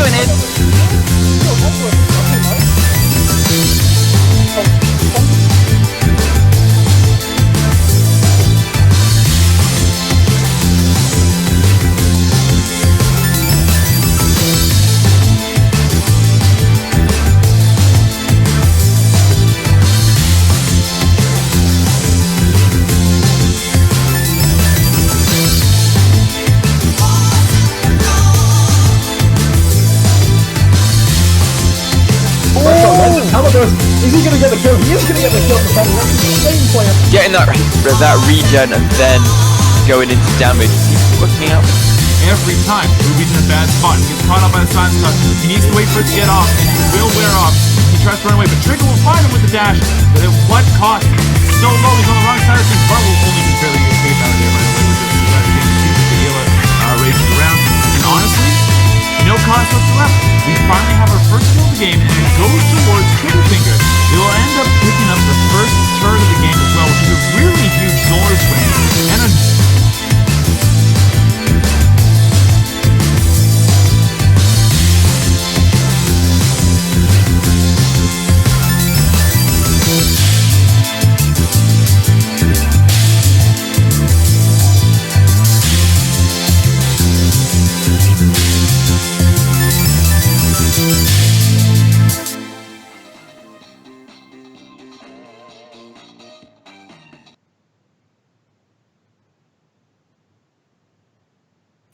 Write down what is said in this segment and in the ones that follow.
going in. Is he gonna get the kill? He is gonna get the kill. Same player. Getting that regen and then going into damage. He's working out. Every time Ruby's in a bad spot, he gets caught up by the silence cut. He needs to wait for it to get off, and he will wear off. He tries to run away, but Trigger will find him with the dash. But at what cost? So low, he's on the wrong side of things. Bart will only be barely escape out of there by the way with this Tequila raging around. And honestly, no cost whatsoever. We finally have our first kill of the game, and it goes towards Triggerfinger. It will end up picking up the first turn of the game as well, which is a really huge solar swing. And a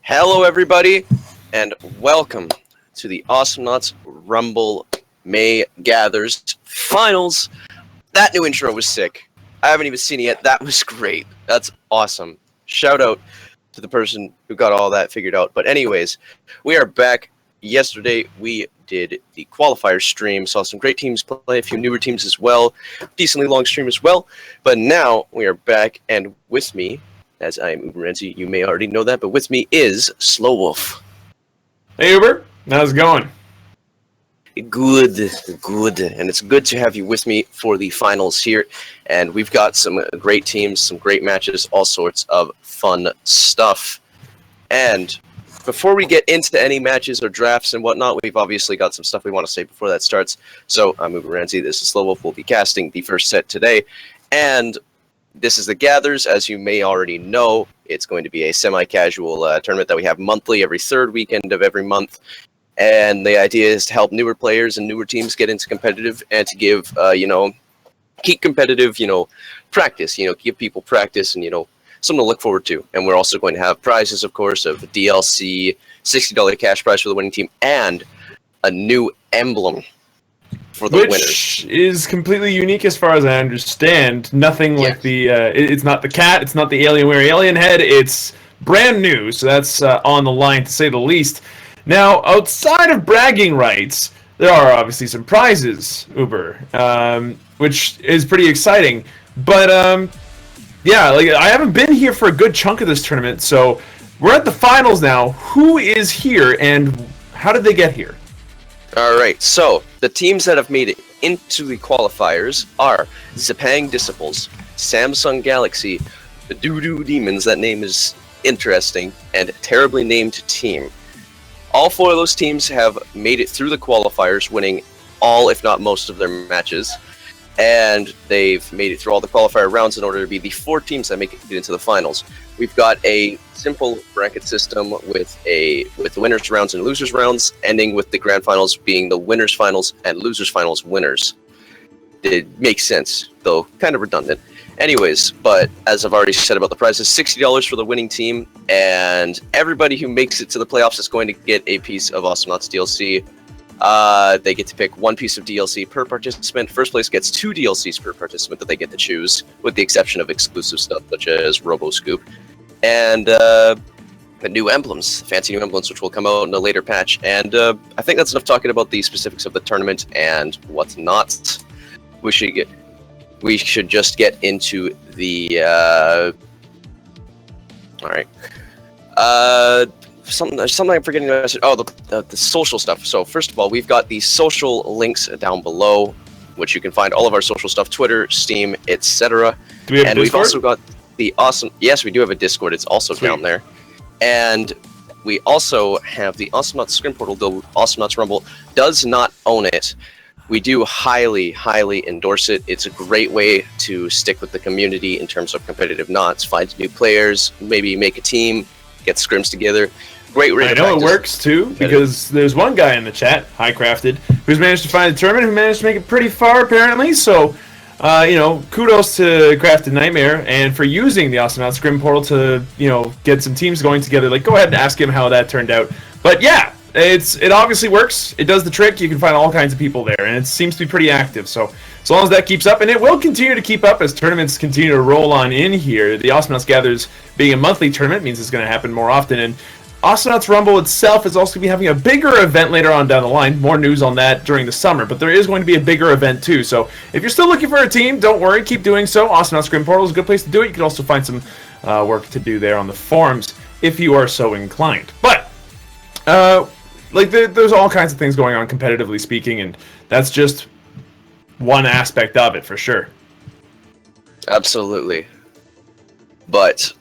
Hello everybody, and welcome to the Awesomenauts Rumble May Gathers Finals. That new intro was sick. I haven't even seen it yet. That was great. That's awesome. Shout out to the person who got all that figured out. But anyways, we are back. Yesterday we did the qualifier stream, saw some great teams play, a few newer teams as well, decently long stream as well. But now we are back, and with me, as I am Uber Renzi, you may already know that, but with me is Slow Wolf. Hey Uber, how's it going? Good, and it's good to have you with me for the finals here, and we've got some great teams, some great matches, all sorts of fun stuff. And before we get into any matches or drafts and whatnot, we've obviously got some stuff we want to say before that starts. So I'm Uber Renzi, this is Slow Wolf, we'll be casting the first set today, and this is the Gathers. As you may already know, it's going to be a semi-casual tournament that we have monthly, every third weekend of every month. And the idea is to help newer players and newer teams get into competitive and to give, keep competitive, practice, give people practice and, something to look forward to. And we're also going to have prizes, of course, of DLC, $60 cash prize for the winning team, and a new emblem for the winners. Which is completely unique as far as I understand. Nothing like the, it's not the cat, it's not the Alienware alien head, it's brand new, so that's on the line to say the least. Now, outside of bragging rights, there are obviously some prizes, Uber, which is pretty exciting. But, yeah, I haven't been here for a good chunk of this tournament, so we're at the finals now. Who is here, and how did they get here? Alright, so the teams that have made it into the qualifiers are XiPang Disciples, Samsung Galaxy, the Doo-Doo Demons, that name is interesting, and Terribly Named Team. All four of those teams have made it through the qualifiers, winning all, if not most, of their matches. And they've made it through all the qualifier rounds in order to be the four teams that make it into the finals. We've got a simple bracket system with the winners rounds and losers rounds, ending with the grand finals being the winners finals and losers finals winners. It makes sense, though kind of redundant. Anyways, but as I've already said about the prizes, $60 for the winning team, and everybody who makes it to the playoffs is going to get a piece of Awesomenauts DLC. They get to pick one piece of DLC per participant. First place gets 2 DLCs per participant that they get to choose, with the exception of exclusive stuff such as RoboScoop. And the new emblems, fancy new emblems, which will come out in a later patch. And I think that's enough talking about the specifics of the tournament and whatnot. We should just get into the all right. Something I'm forgetting to mention. Oh, the social stuff. So first of all, we've got the social links down below, which you can find all of our social stuff: Twitter, Steam, etc. Do we have and Discord? We've also got the awesome. Yes, we do have a Discord. It's also down there. And we also have the Awesomenauts Scrim Portal, though Awesomenauts Rumble does not own it. We do highly, highly endorse it. It's a great way to stick with the community in terms of competitive knots, find new players, maybe make a team, get scrims together. Great way I know it works too, because there's one guy in the chat, Highcrafted, who's managed to find a tournament, who managed to make it pretty far apparently, so kudos to Crafted Nightmare and for using the Awesomenauts Scrim Portal to, get some teams going together. Like, go ahead and ask him how that turned out. But yeah, it obviously works. It does the trick. You can find all kinds of people there, and it seems to be pretty active. So as long as that keeps up, and it will continue to keep up as tournaments continue to roll on in here. The Awesomenauts Gathers being a monthly tournament means it's going to happen more often, and Awesomenauts Rumble itself is also going to be having a bigger event later on down the line. More news on that during the summer, but there is going to be a bigger event too. So if you're still looking for a team, don't worry, keep doing so. Awesomenauts Scrim Portal is a good place to do it. You can also find some work to do there on the forums if you are so inclined. But there's all kinds of things going on competitively speaking, and that's just one aspect of it for sure. Absolutely. But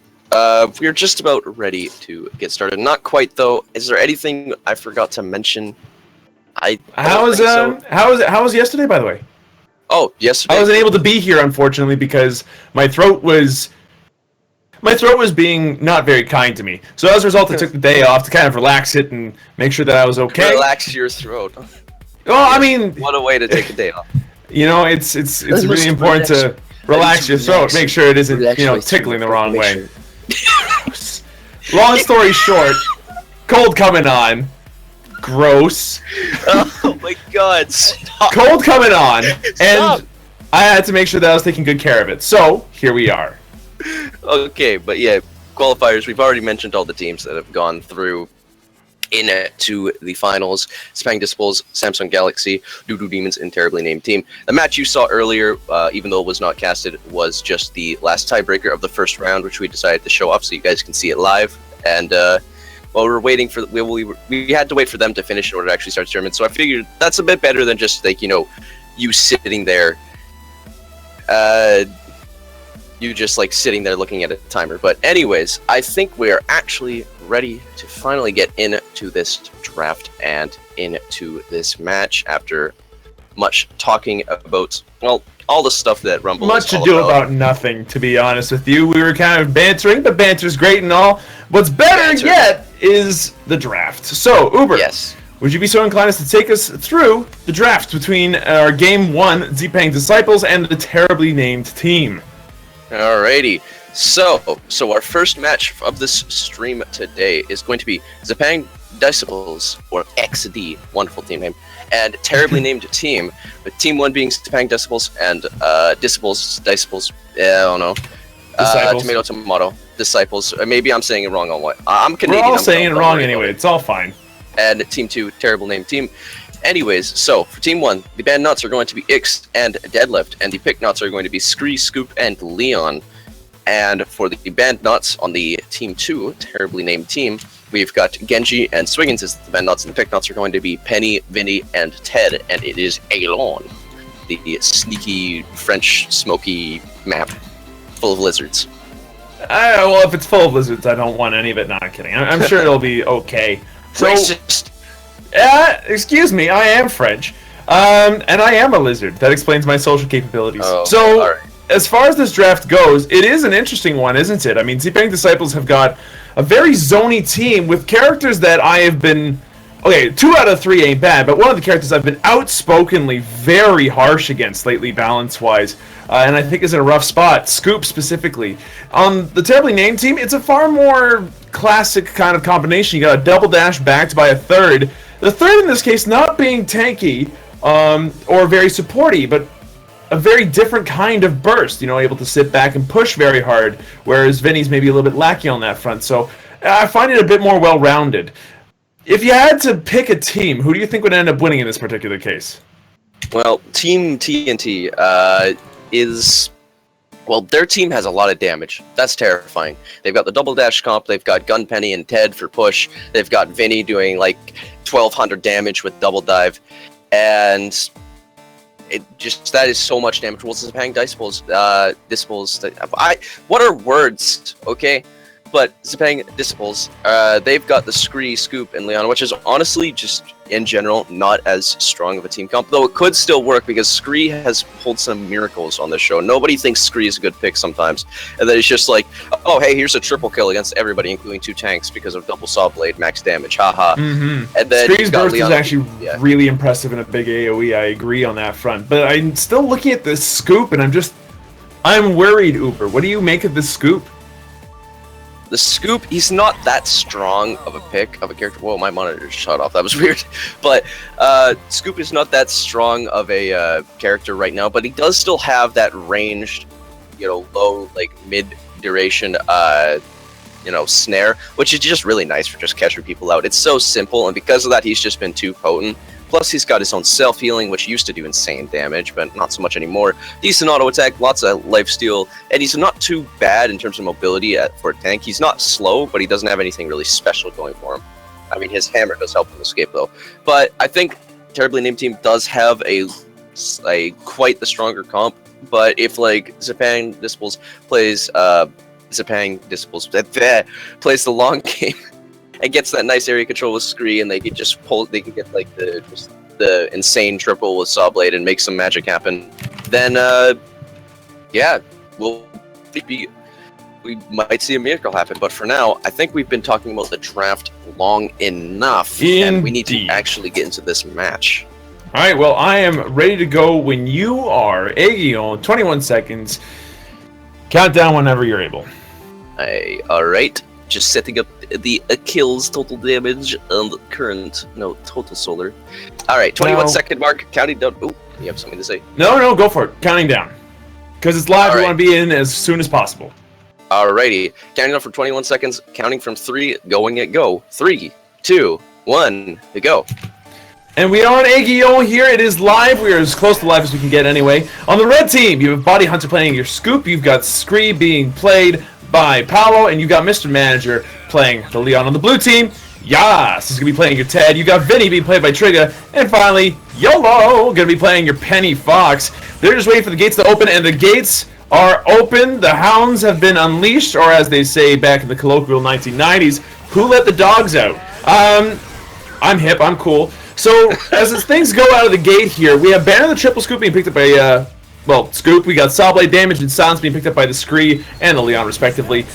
we're just about ready to get started. Not quite though. Is there anything I forgot to mention? How was yesterday, by the way? Oh, yesterday. I wasn't able to be here, unfortunately, because my throat was being not very kind to me. So as a result, I took the day off to kind of relax it and make sure that I was okay. Relax your throat. Well, I mean, what a way to take a day off. It's really important to relax your throat. Make sure it isn't, tickling the wrong way. Long story short, cold coming on. Gross. Oh my god, stop. Cold coming on. Stop. And I had to make sure that I was taking good care of it. So, here we are. Okay, but yeah, qualifiers, we've already mentioned all the teams that have gone through into the finals. XiPang Disciples, Samsung Galaxy, Doodoo Demons, and Terribly Named Team. The match you saw earlier, even though it was not casted, was just the last tiebreaker of the first round, which we decided to show off so you guys can see it live. And while we're waiting for, we had to wait for them to finish in order to actually start the tournament. So I figured that's a bit better than just like, you sitting there. You just like sitting there looking at a timer. But anyways, I think we're actually ready to finally get into this draft and into this match after much talking about, well, all the stuff that Rumble much to do about nothing, to be honest with you. We were kind of bantering, but banter's great and all. What's better yet is the draft. So, Uber, yes, would you be so inclined as to take us through the draft between our Game 1 XiPang Disciples and the Terribly Named Team? Alrighty, so our first match of this stream today is going to be XiPang Disciples, or XD, wonderful team name, and Terribly Named Team, with Team 1 being XiPang Disciples, and Disciples, I don't know, tomato, Disciples, maybe I'm saying it wrong on what, I'm Canadian. We're all saying it wrong anyway, it's all fine. And Team 2, Terrible Named Team. Anyways, so for Team 1, the banned knots are going to be Ix and Deadlift, and the pick knots are going to be Scree, Scoop, and Leon. And for the banned knots on the Team 2, Terribly Named Team, we've got Genji and Swiggins as the banned knots, and the pick knots are going to be Penny, Vinny, and Ted, and it is Elon, the sneaky French smoky map full of lizards. Well, if it's full of lizards, I don't want any of it. No, I'm kidding. I'm sure it'll be okay. So, racist. Excuse me, I am French, and I am a lizard. That explains my social capabilities. Oh, so, right. As far as this draft goes, it is an interesting one, isn't it? I mean, XiPang Disciples have got a very zony team with characters that I have been... Okay, 2 out of 3 ain't bad, but one of the characters I've been outspokenly very harsh against lately, balance-wise, and I think is in a rough spot, Scoop specifically. On the Terribly Named Team, it's a far more classic kind of combination. You got a double dash backed by a third. The third in this case not being tanky or very supporty, but a very different kind of burst, able to sit back and push very hard, whereas Vinny's maybe a little bit lacking on that front. So I find it a bit more well-rounded. If you had to pick a team, who do you think would end up winning in this particular case? Well, Team TNT is... Well, their team has a lot of damage. That's terrifying. They've got the double dash comp, they've got Gun Penny and Ted for push, they've got Vinny doing like 1200 damage with double dive, and that is so much damage. Well, XiPang Disciples, what are words, okay? But XiPang Disciples, they've got the Scree, Scoop, and Leon, which is honestly just, in general, not as strong of a team comp. Though it could still work because Scree has pulled some miracles on this show. Nobody thinks Scree is a good pick sometimes. And then it's just like, oh, hey, here's a triple kill against everybody, including 2 tanks because of double saw blade, max damage, haha. Mm-hmm. And then Scree's burst Leon, is actually really impressive in a big AoE. I agree on that front. But I'm still looking at this Scoop, and I'm worried, Uber. What do you make of this Scoop? The Scoop, he's not that strong of a pick of a character. Whoa, my monitor just shut off. That was weird. But Scoop is not that strong of a character right now, but he does still have that ranged, low, like, mid-duration, snare, which is just really nice for just catching people out. It's so simple, and because of that, he's just been too potent. Plus, he's got his own self-healing, which used to do insane damage, but not so much anymore. Decent auto-attack, lots of lifesteal, and he's not too bad in terms of mobility for a tank. He's not slow, but he doesn't have anything really special going for him. I mean, his hammer does help him escape, though. But I think Terribly Named Team does have a quite the stronger comp, but if, like, XiPang Disciples plays plays the long game, and gets that nice area control with Scree, and they can just get like the insane triple with Sawblade and make some magic happen. Then, we might see a miracle happen. But for now, I think we've been talking about the draft long enough, and we need to actually get into this match. All right, well, I am ready to go when you are. Aegion, 21 seconds. Countdown whenever you're able. All right. Just setting up the kills, total damage, and total solar. All right, 21-second mark, counting down. Oh, you have something to say? No, go for it. Counting down. Because it's live, we want to be in as soon as possible. Alrighty, counting down for 21 seconds, counting from 3, going at go. 3, 2, 1, to go. And we are on Aegion here. It is live. We are as close to live as we can get anyway. On the red team, you have Body Hunter playing your Scoop. You've got Scree being played by Paolo, and you got Mr. Manager playing the Leon. On the blue team, Yas is going to be playing your Ted. You got Vinny being played by Trigga, and finally, YOLO going to be playing your Penny Fox. They're just waiting for the gates to open, and the gates are open. The hounds have been unleashed, or as they say back in the colloquial 1990s, who let the dogs out? I'm hip, I'm cool. So, as things go out of the gate here, we have Banner the Triple Scoop being picked up by, Scoop. We got Sawblade Damage and Silence being picked up by the Scree and the Leon, respectively.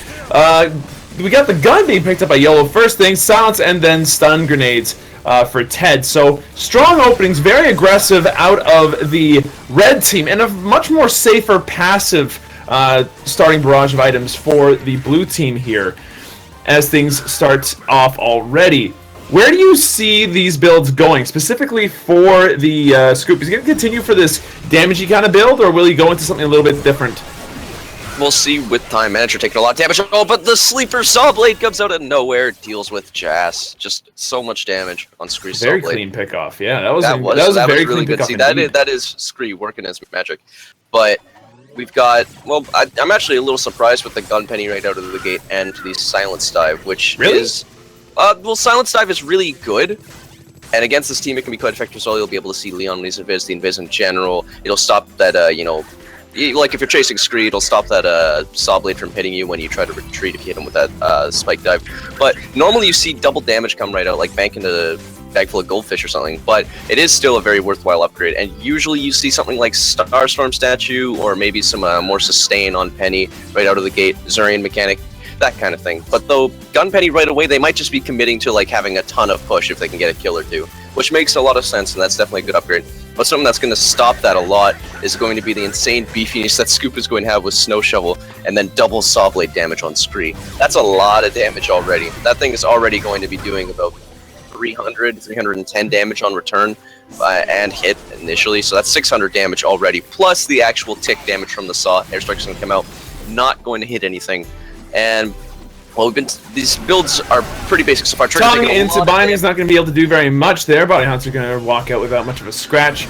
We got the gun being picked up by YOLO first thing, Silence, and then Stun Grenades for Ted. So, strong openings, very aggressive out of the red team, and a much more safer passive starting barrage of items for the blue team here as things start off already. Where do you see these builds going, specifically for the Scoop? Is he going to continue for this damagey kind of build, or will he go into something a little bit different? We'll see with time. Manager taking a lot of damage. Oh, but the Sleeper Sawblade comes out of nowhere, deals with Jas. Just so much damage on Scree Sawblade. Very clean pickoff. Yeah, that was a very really clean good. pickoff. See, that is Scree working his magic. But we've got, I'm actually a little surprised with the Gun Penny right out of the gate and the Silence Dive, which is... Silence Dive is really good, and against this team it can be quite effective as well. You'll be able to see Leon when he's invis, the invis in general. It'll stop that, like if you're chasing Scree, it'll stop that Sawblade from hitting you when you try to retreat if you hit him with that Spike Dive. But normally you see double damage come right out, like banking a bag full of goldfish or something, but it is still a very worthwhile upgrade, and usually you see something like Starstorm Statue, or maybe some more sustain on Penny right out of the gate, Zurian Mechanic, that kind of thing. But though Gun Penny right away, they might just be committing to like having a ton of push if they can get a kill or two, which makes a lot of sense, and that's definitely a good upgrade. But something that's going to stop that a lot is going to be the insane beefiness that Scoop is going to have with Snow Shovel, and then double Sawblade damage on Scree. That's a lot of damage already. That thing is already going to be doing about 310 damage on return and hit initially, so that's 600 damage already, plus the actual tick damage from the Saw. Airstrike's going to come out, not going to hit anything. And these builds are pretty basic so far. Tongue into Binding is not going to be able to do very much there. Body Hunter's going to walk out without much of a scratch.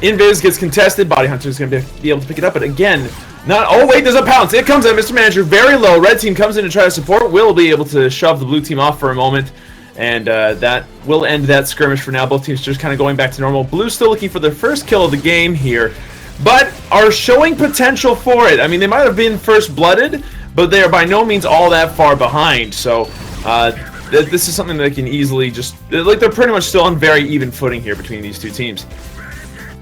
Invis gets contested. Body Hunter's going to be able to pick it up, but again, oh wait, there's a pounce. It comes in, Mr. Manager, very low. Red team comes in to try to support. Will be able to shove the blue team off for a moment, and that will end that skirmish for now. Both teams just kind of going back to normal. Blue still looking for their first kill of the game here, but are showing potential for it. I mean, they might have been first blooded, but they are by no means all that far behind. So this is something that they can easily just, like, they're pretty much still on very even footing here between these two teams.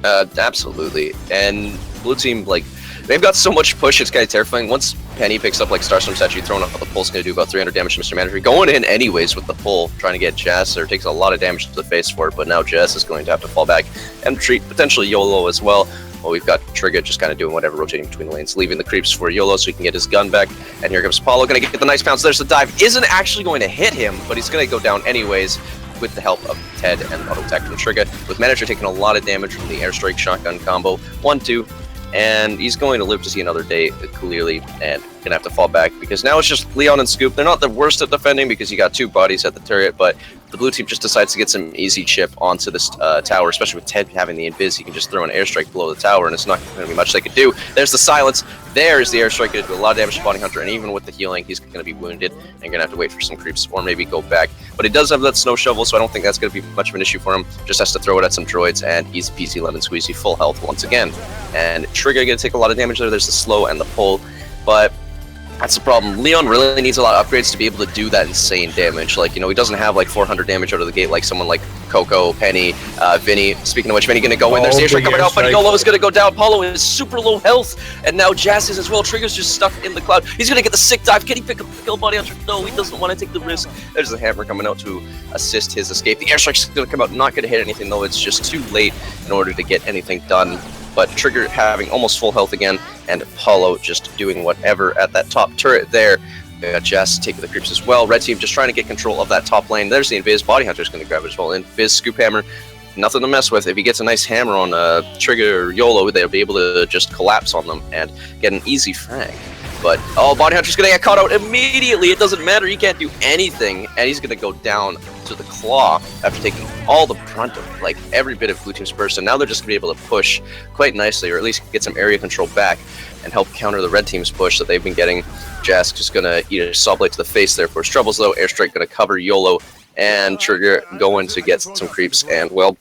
Absolutely. And blue team, like, they've got so much push, it's kind of terrifying. Once Penny picks up, like, Starstorm statue, throwing up the pull's going to do about 300 damage to Mr. Manager. Going in anyways with the pull, trying to get Jess, or takes a lot of damage to the face for it, but now Jess is going to have to fall back and treat potentially YOLO as well. Well, we've got Trigger just kind of doing whatever, rotating between the lanes, leaving the creeps for YOLO so he can get his gun back. And here comes Paulo, going to get the nice pounce. There's the dive. Isn't actually going to hit him, but he's going to go down anyways with the help of Ted and auto attack from Trigger. With Manager taking a lot of damage from the airstrike shotgun combo. 1-2. And he's going to live to see another day, clearly, and gonna have to fall back because now it's just Leon and Scoop. They're not the worst at defending because you got two bodies at the turret, but the blue team just decides to get some easy chip onto this tower, especially with Ted having the invis. He can just throw an airstrike below the tower, and it's not going to be much they could do. There's the silence. There's the airstrike. Going to do a lot of damage to Bounty Hunter, and even with the healing, he's going to be wounded and going to have to wait for some creeps or maybe go back. But he does have that snow shovel, so I don't think that's going to be much of an issue for him. Just has to throw it at some droids, and easy peasy lemon squeezy, full health once again. And Trigger going to take a lot of damage there. There's the slow and the pull, but that's the problem. Leon really needs a lot of upgrades to be able to do that insane damage. Like, you know, he doesn't have like 400 damage out of the gate like someone like Coco, Penny, Vinny. Speaking of which, Vinny gonna go in. There's the airstrike coming out, but YOLO is gonna go down. Paulo is super low health, and now Jazz is as well. Trigger's just stuck in the cloud. He's gonna get the sick dive. Can he pick up the kill body hunter? No, he doesn't want to take the risk. There's the hammer coming out to assist his escape. The airstrike's gonna come out, not gonna hit anything though. It's just too late in order to get anything done. But Trigger having almost full health again, and Paulo just doing whatever at that top turret there. We got Jess taking the creeps as well. Red team just trying to get control of that top lane. There's the invis. Body Hunter's going to grab it as well. Invis, scoop hammer, nothing to mess with. If he gets a nice hammer on Trigger or YOLO, they'll be able to just collapse on them and get an easy frag. But, oh, Body Hunter's going to get caught out immediately. It doesn't matter. He can't do anything. And he's going to go down to the claw after taking all the brunt of, like, every bit of blue team's burst. And now they're just going to be able to push quite nicely, or at least get some area control back and help counter the red team's push that they've been getting. Jask just going to eat a saw blade to the face there for his troubles, though. Airstrike going to cover YOLO, and Trigger going to get some creeps and, well,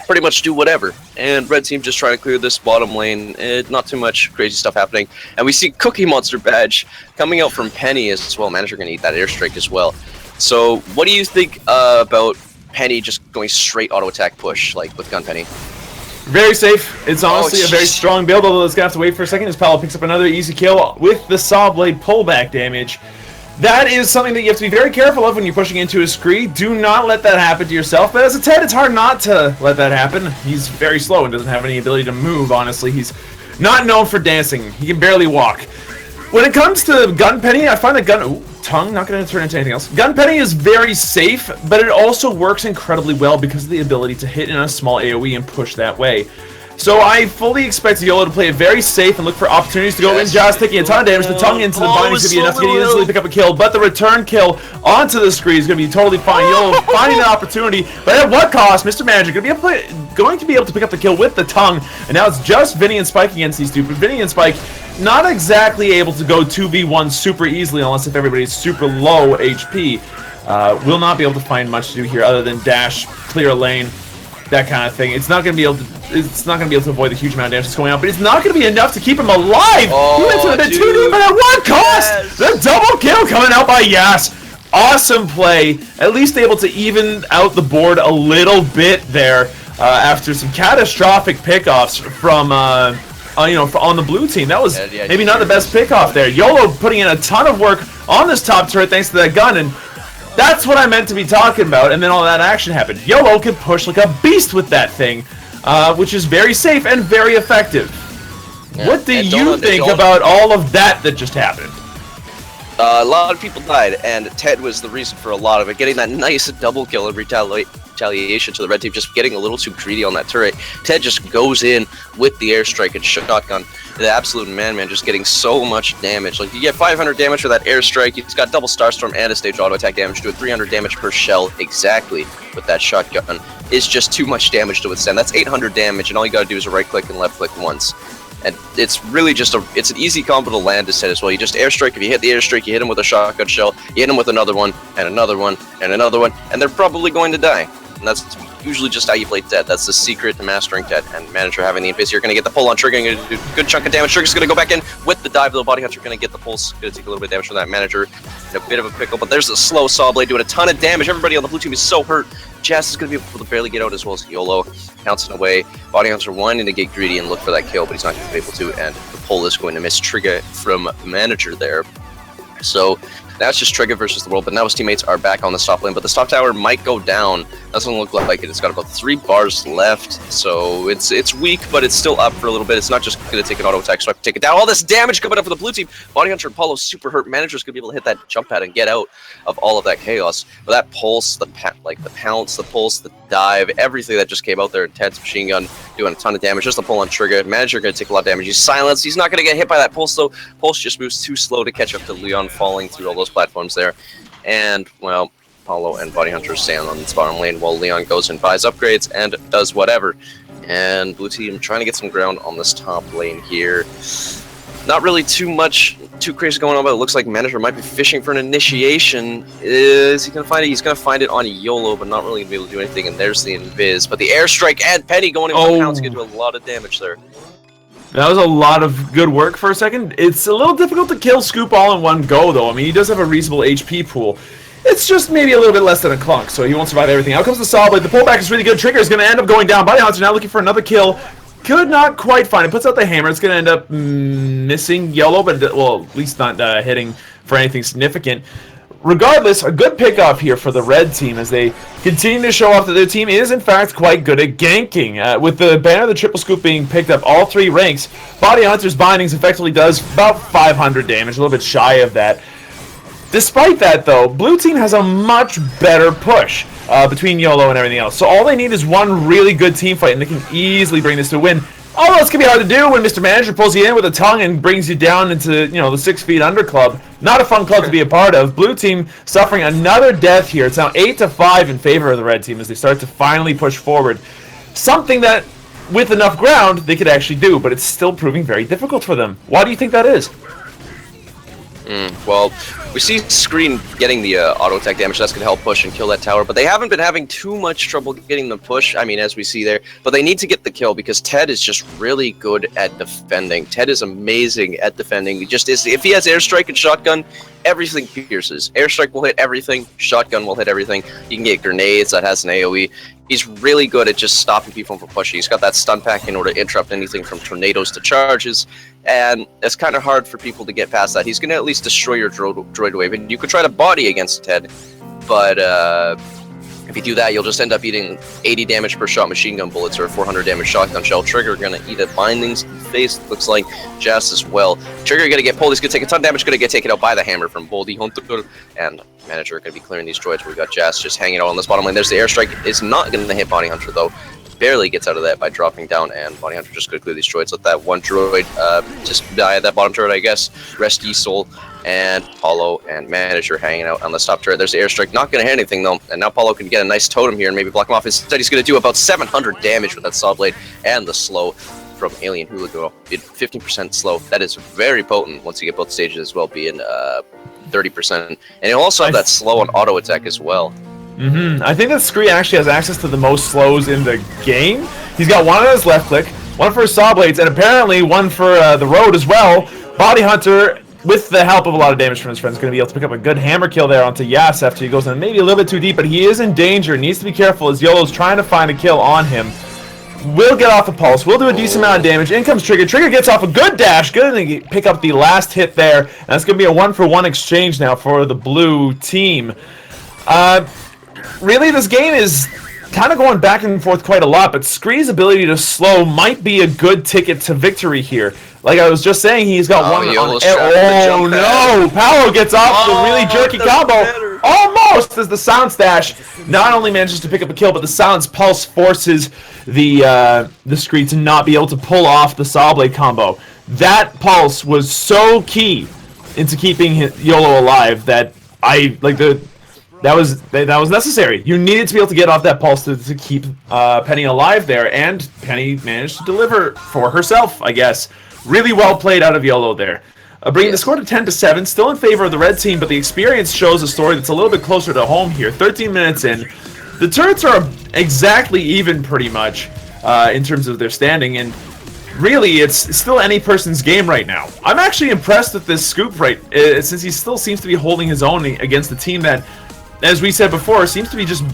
pretty much do whatever. And red team just trying to clear this bottom lane. Not too much crazy stuff happening. And we see Cookie Monster badge coming out from Penny as well. Manager going to eat that airstrike as well. So what do you think about Penny just going straight auto attack push, like with Gun Penny? Very safe. It's honestly a very strong build, although it's going to have to wait for a second as Paulo picks up another easy kill with the saw blade pullback damage. That is something that you have to be very careful of when you're pushing into a scree. Do not let that happen to yourself. But as a Ted, it's hard not to let that happen. He's very slow and doesn't have any ability to move, honestly. He's not known for dancing. He can barely walk. When it comes to Gun Penny, I find that Tongue, not going to turn into anything else. Gun Penny is very safe, but it also works incredibly well because of the ability to hit in a small AoE and push that way. So I fully expect YOLO to play it very safe and look for opportunities to go in. Jazz taking a ton of damage. The tongue into the binding is going to be enough to get easily pick up a kill, but the return kill onto the screen is going to be totally fine. YOLO finding the opportunity, but at what cost? Mr. Manager going to be able to pick up the kill with the tongue, and now it's just Vinny and Spike against these two, but Vinny and Spike not exactly able to go 2v1 super easily unless if everybody's super low HP. Will not be able to find much to do here other than dash, clear a lane, that kind of thing. It's not going to be able to avoid the huge amount of damage that's going on, but it's not going to be enough to keep him alive. He went to the 2D, but at what cost? Yes. The double kill coming out by Yas. Awesome play. At least able to even out the board a little bit there after some catastrophic pickoffs from on the blue team. That was maybe not the best pickoff there. YOLO putting in a ton of work on this top turret thanks to that gun, and that's what I meant to be talking about, and then all that action happened. YOLO can push like a beast with that thing, which is very safe and very effective. Yeah. What do you think about all of that just happened? A lot of people died, and Ted was the reason for a lot of it. Getting that nice double kill and retaliation to the red team, just getting a little too greedy on that turret. Ted just goes in with the airstrike and shotgun. The absolute man just getting so much damage. Like, you get 500 damage for that airstrike. He's got double Starstorm and a stage auto attack damage, doing 300 damage per shell exactly with that shotgun. It's just too much damage to withstand. That's 800 damage, and all you gotta do is right click and left click once. And it's really just it's an easy combo to land this set as well. You just airstrike. If you hit the airstrike, you hit him with a shotgun shell, you hit him with another one, and another one, and another one, and they're probably going to die. And that's usually just how you play Ted. That's the secret to mastering Ted. And Manager having the invis, you're going to get the pull on Trigger, and going to do a good chunk of damage. Trigger's going to go back in with the dive, though. Body Hunter going to get the pulse, going to take a little bit of damage from that Manager. In a bit of a pickle, but there's a slow Saw Blade doing a ton of damage. Everybody on the blue team is so hurt. Jazz is going to be able to barely get out, as well as YOLO pouncing away. Body Hunter wanting to get greedy and look for that kill, but he's not going to be able to, and the pull is going to miss Trigger from Manager there. So that's just Trigger versus the world, but now his teammates are back on the top lane, but the top tower might go down. Doesn't look like it. It's got about 3 bars left, so it's weak, but it's still up for a little bit. It's not just going to take an auto attack, so I have to take it down. All this damage coming up for the blue team. Body Hunter and Apollo super hurt. Manager's going to be able to hit that jump pad and get out of all of that chaos. But that pulse, the pounce, the pulse, the dive, everything that just came out there, Ted's machine gun doing a ton of damage. Just a pull on Trigger. Manager going to take a lot of damage. He's silenced. He's not going to get hit by that pulse, though. Pulse just moves too slow to catch up to Leon falling through all those platforms there. And, well, Apollo and Body Hunter stand on the bottom lane while Leon goes and buys upgrades and does whatever. And blue team trying to get some ground on this top lane here. Not really too crazy going on, but it looks like Manager might be fishing for an initiation. Is he going to find it? He's going to find it on YOLO, but not really going to be able to do anything. And there's the invis. But the airstrike and Penny going in one pound to get to a lot of damage there. That was a lot of good work for a second. It's a little difficult to kill Scoop all in one go, though. I mean, he does have a reasonable HP pool. It's just maybe a little bit less than a clunk, so he won't survive everything. Out comes the Saw Blade. The pullback is really good. Trigger is going to end up going down. Body Hunter now looking for another kill. Could not quite find it. Puts out the hammer. It's going to end up missing YOLO, but, well, at least not hitting for anything significant. Regardless, a good pickoff here for the red team as they continue to show off that their team is, in fact, quite good at ganking. With the banner of the triple scoop being picked up all 3 ranks, Body Hunter's bindings effectively does about 500 damage, a little bit shy of that. Despite that, though, blue team has a much better push between YOLO and everything else. So all they need is one really good team fight, and they can easily bring this to a win. Although it's going to be hard to do when Mr. Manager pulls you in with a tongue and brings you down into, the 6 feet under club. Not a fun club to be a part of. Blue team suffering another death here. It's now 8-5 in favor of the red team as they start to finally push forward. Something that, with enough ground, they could actually do, but it's still proving very difficult for them. Why do you think that is? Well, we see Screen getting the auto attack damage. That's going to help push and kill that tower, but they haven't been having too much trouble getting the push, I mean, as we see there. But they need to get the kill because Ted is just really good at defending. Ted is amazing at defending. He just is. If he has airstrike and shotgun, everything pierces. Airstrike will hit everything. Shotgun will hit everything. You can get grenades that has an AoE. He's really good at just stopping people from pushing. He's got that stun pack in order to interrupt anything from tornadoes to charges, and it's kind of hard for people to get past that. He's going to at least destroy your droid wave, and you could try to body against Ted, but if you do that, you'll just end up eating 80 damage per shot machine gun bullets or 400 damage shotgun shell. Trigger going to eat at bindings in the face, looks like Jazz as well. Trigger going to get pulled, he's going to take a ton of damage, going to get taken out by the hammer from Boldy Hunter, and Manager going to be clearing these droids. We've got Jazz just hanging out on this bottom lane. There's the airstrike. It's not going to hit Body Hunter, though. Barely gets out of that by dropping down, and Body Hunter just going to clear these droids. Let that one droid just die at that bottom turret, I guess. Rest ye soul. And Paulo and Manager hanging out on the top turret. There's the airstrike. Not going to hit anything, though. And now Paulo can get a nice totem here and maybe block him off. Instead, he's going to do about 700 damage with that Saw Blade and the slow from Alien Hula Girl. 15% slow. That is very potent once you get both stages as well, being 30%. And he'll also have that slow on auto attack as well. I think that Scree actually has access to the most slows in the game. He's got one on his left click, one for his Saw Blades, and apparently one for the road as well. Body Hunter, with the help of a lot of damage from his friends, is going to be able to pick up a good hammer kill there onto Yas after he goes in maybe a little bit too deep, but he is in danger. Needs to be careful as YOLO's trying to find a kill on him. Will get off a pulse. Will do a decent amount of damage. In comes Trigger. Trigger gets off a good dash. Good to pick up the last hit there. And that's going to be a 1-for-1 exchange now for the blue team. Really, this game is kind of going back and forth quite a lot, but Scree's ability to slow might be a good ticket to victory here. Like I was just saying, he's got one on... Oh, no! Paolo gets off the really jerky combo. Almost as the Silence Dash not only manages to pick up a kill, but the Silence Pulse forces the Scree to not be able to pull off the Saw Blade combo. That Pulse was so key into keeping YOLO alive that that was necessary. You needed to be able to get off that pulse to keep Penny alive there, and Penny managed to deliver for herself, I guess. Really well played out of YOLO there. Bringing the score to 10-7, still in favor of the red team, but the experience shows a story that's a little bit closer to home here. 13 minutes in, the turrets are exactly even pretty much in terms of their standing, and really it's still any person's game right now. I'm actually impressed with this Scoop since he still seems to be holding his own against a team that, as we said before, seems to be just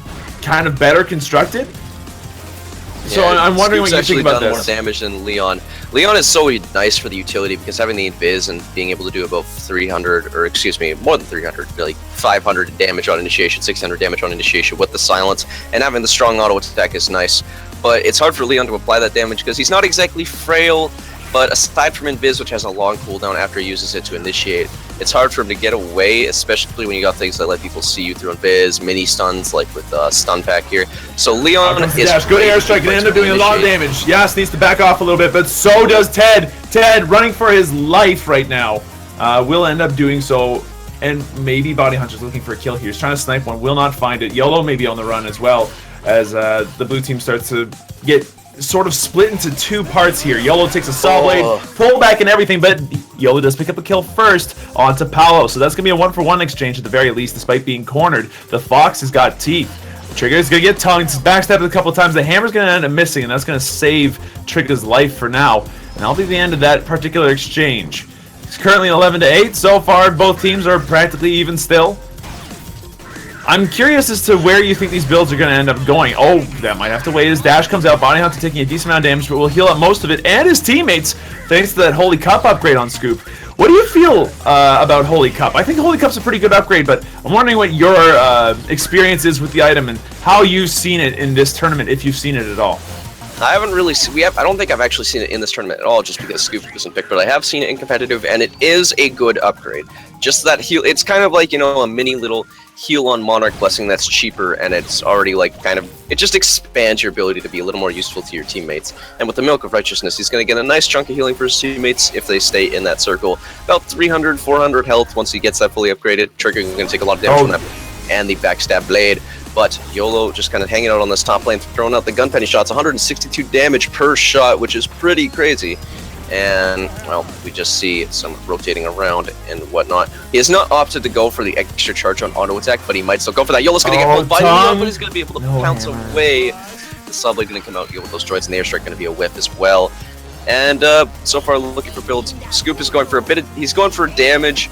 kind of better constructed. So I'm wondering what you think about this. More damage than Leon. Leon is so nice for the utility because having the invis and being able to do about 300, or excuse me, more than 300, like 500 damage on initiation, 600 damage on initiation with the silence, and having the strong auto attack is nice. But it's hard for Leon to apply that damage because he's not exactly frail. But aside from invis, which has a long cooldown after he uses it to initiate, it's hard for him to get away, especially when you got things that let people see you through invis, mini stuns, like with stun pack here. So Leon is good airstrike and end up doing a lot of damage. Yas needs to back off a little bit, but so does Ted. Ted, running for his life right now, will end up doing so. And maybe Body Hunter's looking for a kill here. He's trying to snipe one, will not find it. YOLO may be on the run as well, as the blue team starts to get sort of split into two parts here. YOLO takes a saw blade, pull back and everything, but YOLO does pick up a kill first onto Paolo. So that's going to be a 1-for-1 exchange at the very least, despite being cornered. The Fox has got teeth. Trigger's going to get tongued, backstabbed a couple times. The Hammer's going to end up missing, and that's going to save Trigger's life for now. And that'll be the end of that particular exchange. It's currently 11-8. So far, both teams are practically even still. I'm curious as to where you think these builds are going to end up going. Oh, that might have to wait. His dash comes out. Body Hunter taking a decent amount of damage, but will heal up most of it. And his teammates, thanks to that Holy Cup upgrade on Scoop. What do you feel about Holy Cup? I think Holy Cup's a pretty good upgrade, but I'm wondering what your experience is with the item and how you've seen it in this tournament, if you've seen it at all. I haven't really seen, I don't think I've actually seen it in this tournament at all, just because Scoop wasn't picked, but I have seen it in competitive, and it is a good upgrade. Just that heal, it's kind of like, you know, a mini little heal on Monarch Blessing that's cheaper, and it's already like kind of, it just expands your ability to be a little more useful to your teammates. And with the Milk of Righteousness, he's going to get a nice chunk of healing for his teammates if they stay in that circle. About 300, 400 health once he gets that fully upgraded. Trigger is going to take a lot of damage from that, and the Backstab Blade. But YOLO just kind of hanging out on this top lane, throwing out the gun penny shots, 162 damage per shot, which is pretty crazy. And, well, we just see some rotating around and whatnot. He has not opted to go for the extra charge on auto attack, but he might still go for that. YOLO's going to get pulled by Leon, but he's going to be able to pounce away. The sub blade going to come out, deal with those droids, and the airstrike going to be a whip as well. And so far, looking for builds. Scoop is going for a bit of, he's going for damage.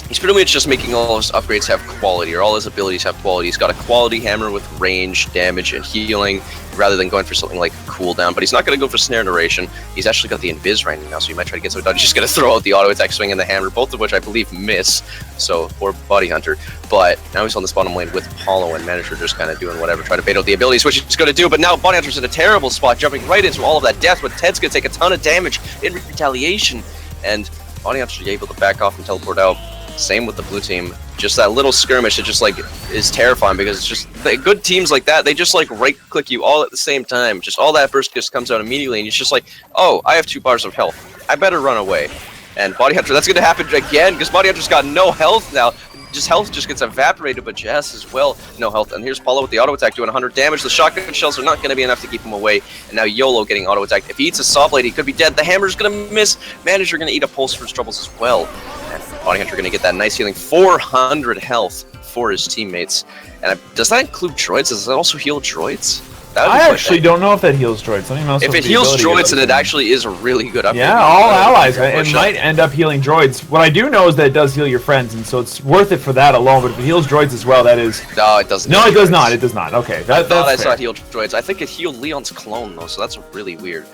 He's pretty much just making all his upgrades have quality, or all his abilities have quality. He's got a quality hammer with range, damage, and healing, rather than going for something like cooldown. But he's not going to go for snare duration. He's actually got the invis right now, so he might try to get something done. He's just going to throw out the auto attack swing and the hammer, both of which I believe miss. So, or Body Hunter. But now he's on this bottom lane with Apollo and Manager just kind of doing whatever, trying to bait out the abilities, which he's going to do. But now Body Hunter's in a terrible spot, jumping right into all of that death, but Ted's going to take a ton of damage in retaliation. And Body Hunter's able to back off and teleport out. Same with the blue team. Just that little skirmish, it just like is terrifying because it's just good teams like that. They just like right click you all at the same time. Just all that burst just comes out immediately, and it's just like, oh, I have 2 bars of health. I better run away. And Body Hunter, that's going to happen again because Body Hunter's got no health now. Just health just gets evaporated, but Jazz as well, no health. And here's Paulo with the auto attack doing 100 damage. The shotgun shells are not going to be enough to keep him away. And now YOLO getting auto attacked. If he eats a saw blade, he could be dead. The hammer's going to miss. Manager going to eat a pulse for his troubles as well. And Body Hunter going to get that nice healing, 400 health for his teammates. And does that include droids? Does that also heal droids? I actually don't know if that heals droids. If it heals droids, then it actually is a really good upgrade. Yeah, all allies. It might end up healing droids. What I do know is that it does heal your friends, and so it's worth it for that alone. But if it heals droids as well, that is... No, it doesn't. No, it does not. It does not. Okay, that's fair. I saw it heal droids. I think it healed Leon's clone, though, so that's a really weird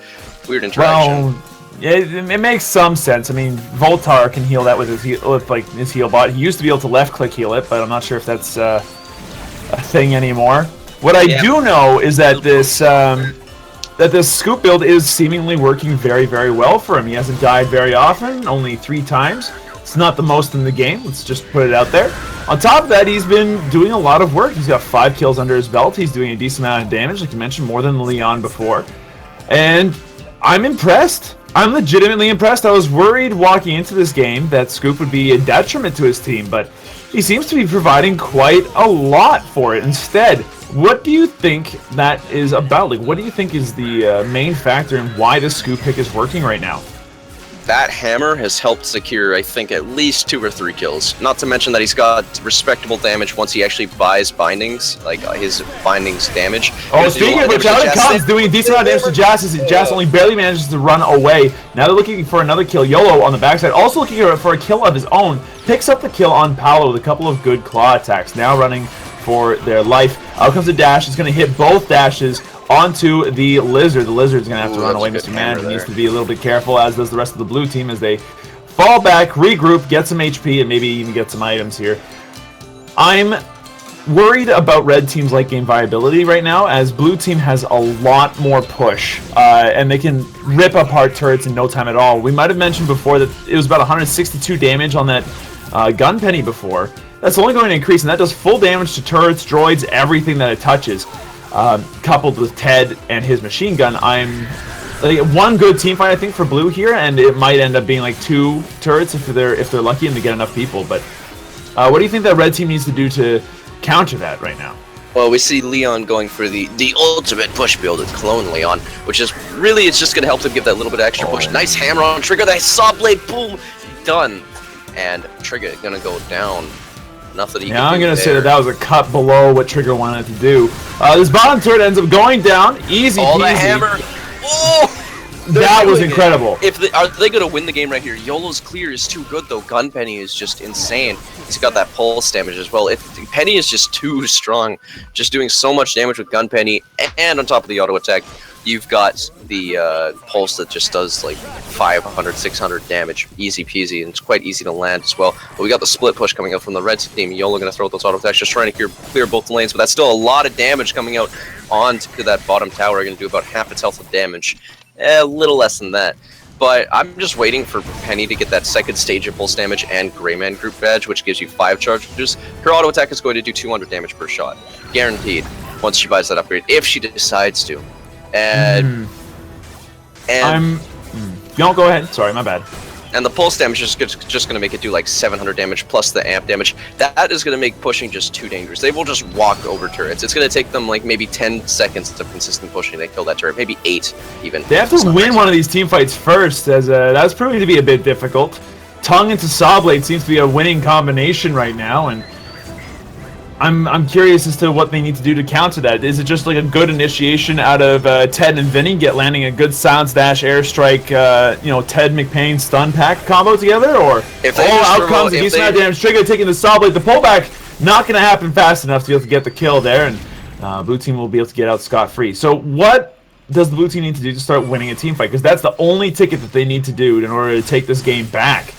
interaction. Well, yeah, it makes some sense. I mean, Voltar can heal that with his heal bot. He used to be able to left-click heal it, but I'm not sure if that's a thing anymore. What I do know is that this Scoop build is seemingly working very, very well for him. He hasn't died very often, only 3 times. It's not the most in the game, let's just put it out there. On top of that, he's been doing a lot of work. He's got 5 kills under his belt. He's doing a decent amount of damage, like you mentioned, more than Leon before. And I'm impressed. I'm legitimately impressed. I was worried walking into this game that Scoop would be a detriment to his team, but he seems to be providing quite a lot for it instead. What do you think that is about? Like, what do you think is the main factor in why this Scoop pick is working right now? that hammer has helped secure, I think, at least 2 or 3 kills. Not to mention that he's got respectable damage once he actually buys bindings, like his bindings damage. Oh, speaking of which, out it comes, doing a decent amount of damage to Jazz. Jazz only barely manages to run away. Now they're looking for another kill. YOLO on the backside, also looking for a kill of his own. Picks up the kill on Paolo with a couple of good claw attacks. Now running for their life. Out comes the dash. It's going to hit both dashes onto the Lizard. The Lizard's going to have to run away. Mr. Manager needs to be a little bit careful, as does the rest of the blue team, as they fall back, regroup, get some HP, and maybe even get some items here. I'm worried about red team's late game viability right now, as blue team has a lot more push, and they can rip apart turrets in no time at all. We might have mentioned before that it was about 162 damage on that gun penny before. That's only going to increase, and that does full damage to turrets, droids, everything that it touches. Coupled with Ted and his machine gun, I'm like, one good team fight I think for blue here, and it might end up being like 2 turrets if they're lucky and they get enough people. But what do you think that red team needs to do to counter that right now? Well, we see Leon going for the ultimate push build with Clone Leon, which is really, it's just going to help them give that little bit of extra push. Nice hammer on Trigger, that saw blade, boom, done, and Trigger gonna go down. Nothing. Yeah, I'm gonna say that was a cut below what Trigger wanted to do. This bottom turret ends up going down, easy peasy. The hammer. Oh, that was incredible. Are they gonna win the game right here? YOLO's clear is too good though. Gun Penny is just insane. He's got that pulse damage as well. Penny is just too strong, just doing so much damage with Gun Penny, and on top of the auto attack, you've got the pulse that just does like 500, 600 damage, easy peasy, and it's quite easy to land as well. But we got the split push coming out from the red team. YOLO gonna throw those auto attacks, just trying to clear both lanes, but that's still a lot of damage coming out onto that bottom tower. Gonna do about half its health of damage, a little less than that. But I'm just waiting for Penny to get that second stage of pulse damage and Greyman group badge, which gives you 5 charges. Her auto attack is going to do 200 damage per shot, guaranteed. Once she buys that upgrade, if she decides to. And don't go ahead. Sorry, my bad. And the pulse damage is just going to make it do like 700 damage plus the amp damage. That is going to make pushing just too dangerous. They will just walk over turrets. It's going to take them like maybe 10 seconds of consistent pushing to kill that turret, maybe 8 even. They have to win one of these team fights first, as that's proving to be a bit difficult. Tongue into Sawblade seems to be a winning combination right now, and I'm curious as to what they need to do to counter that. Is it just like a good initiation out of Ted and Vinny, landing a good silence dash airstrike, Ted McPayne stun pack combo together, or if out comes a decent amount of damage, Trigger taking the Sawblade, the pullback not going to happen fast enough to be able to get the kill there, and blue team will be able to get out scot-free. So what does the blue team need to do to start winning a team fight? Because that's the only ticket that they need to do in order to take this game back.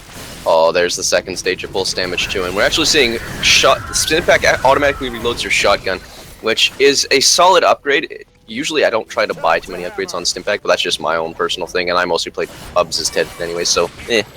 Oh, there's the second stage of pulse damage too, and we're actually seeing Stimpak automatically reloads your shotgun, which is a solid upgrade. Usually I don't try to buy too many upgrades on Stimpak, but that's just my own personal thing, and I mostly play Ubs as Ted anyway, so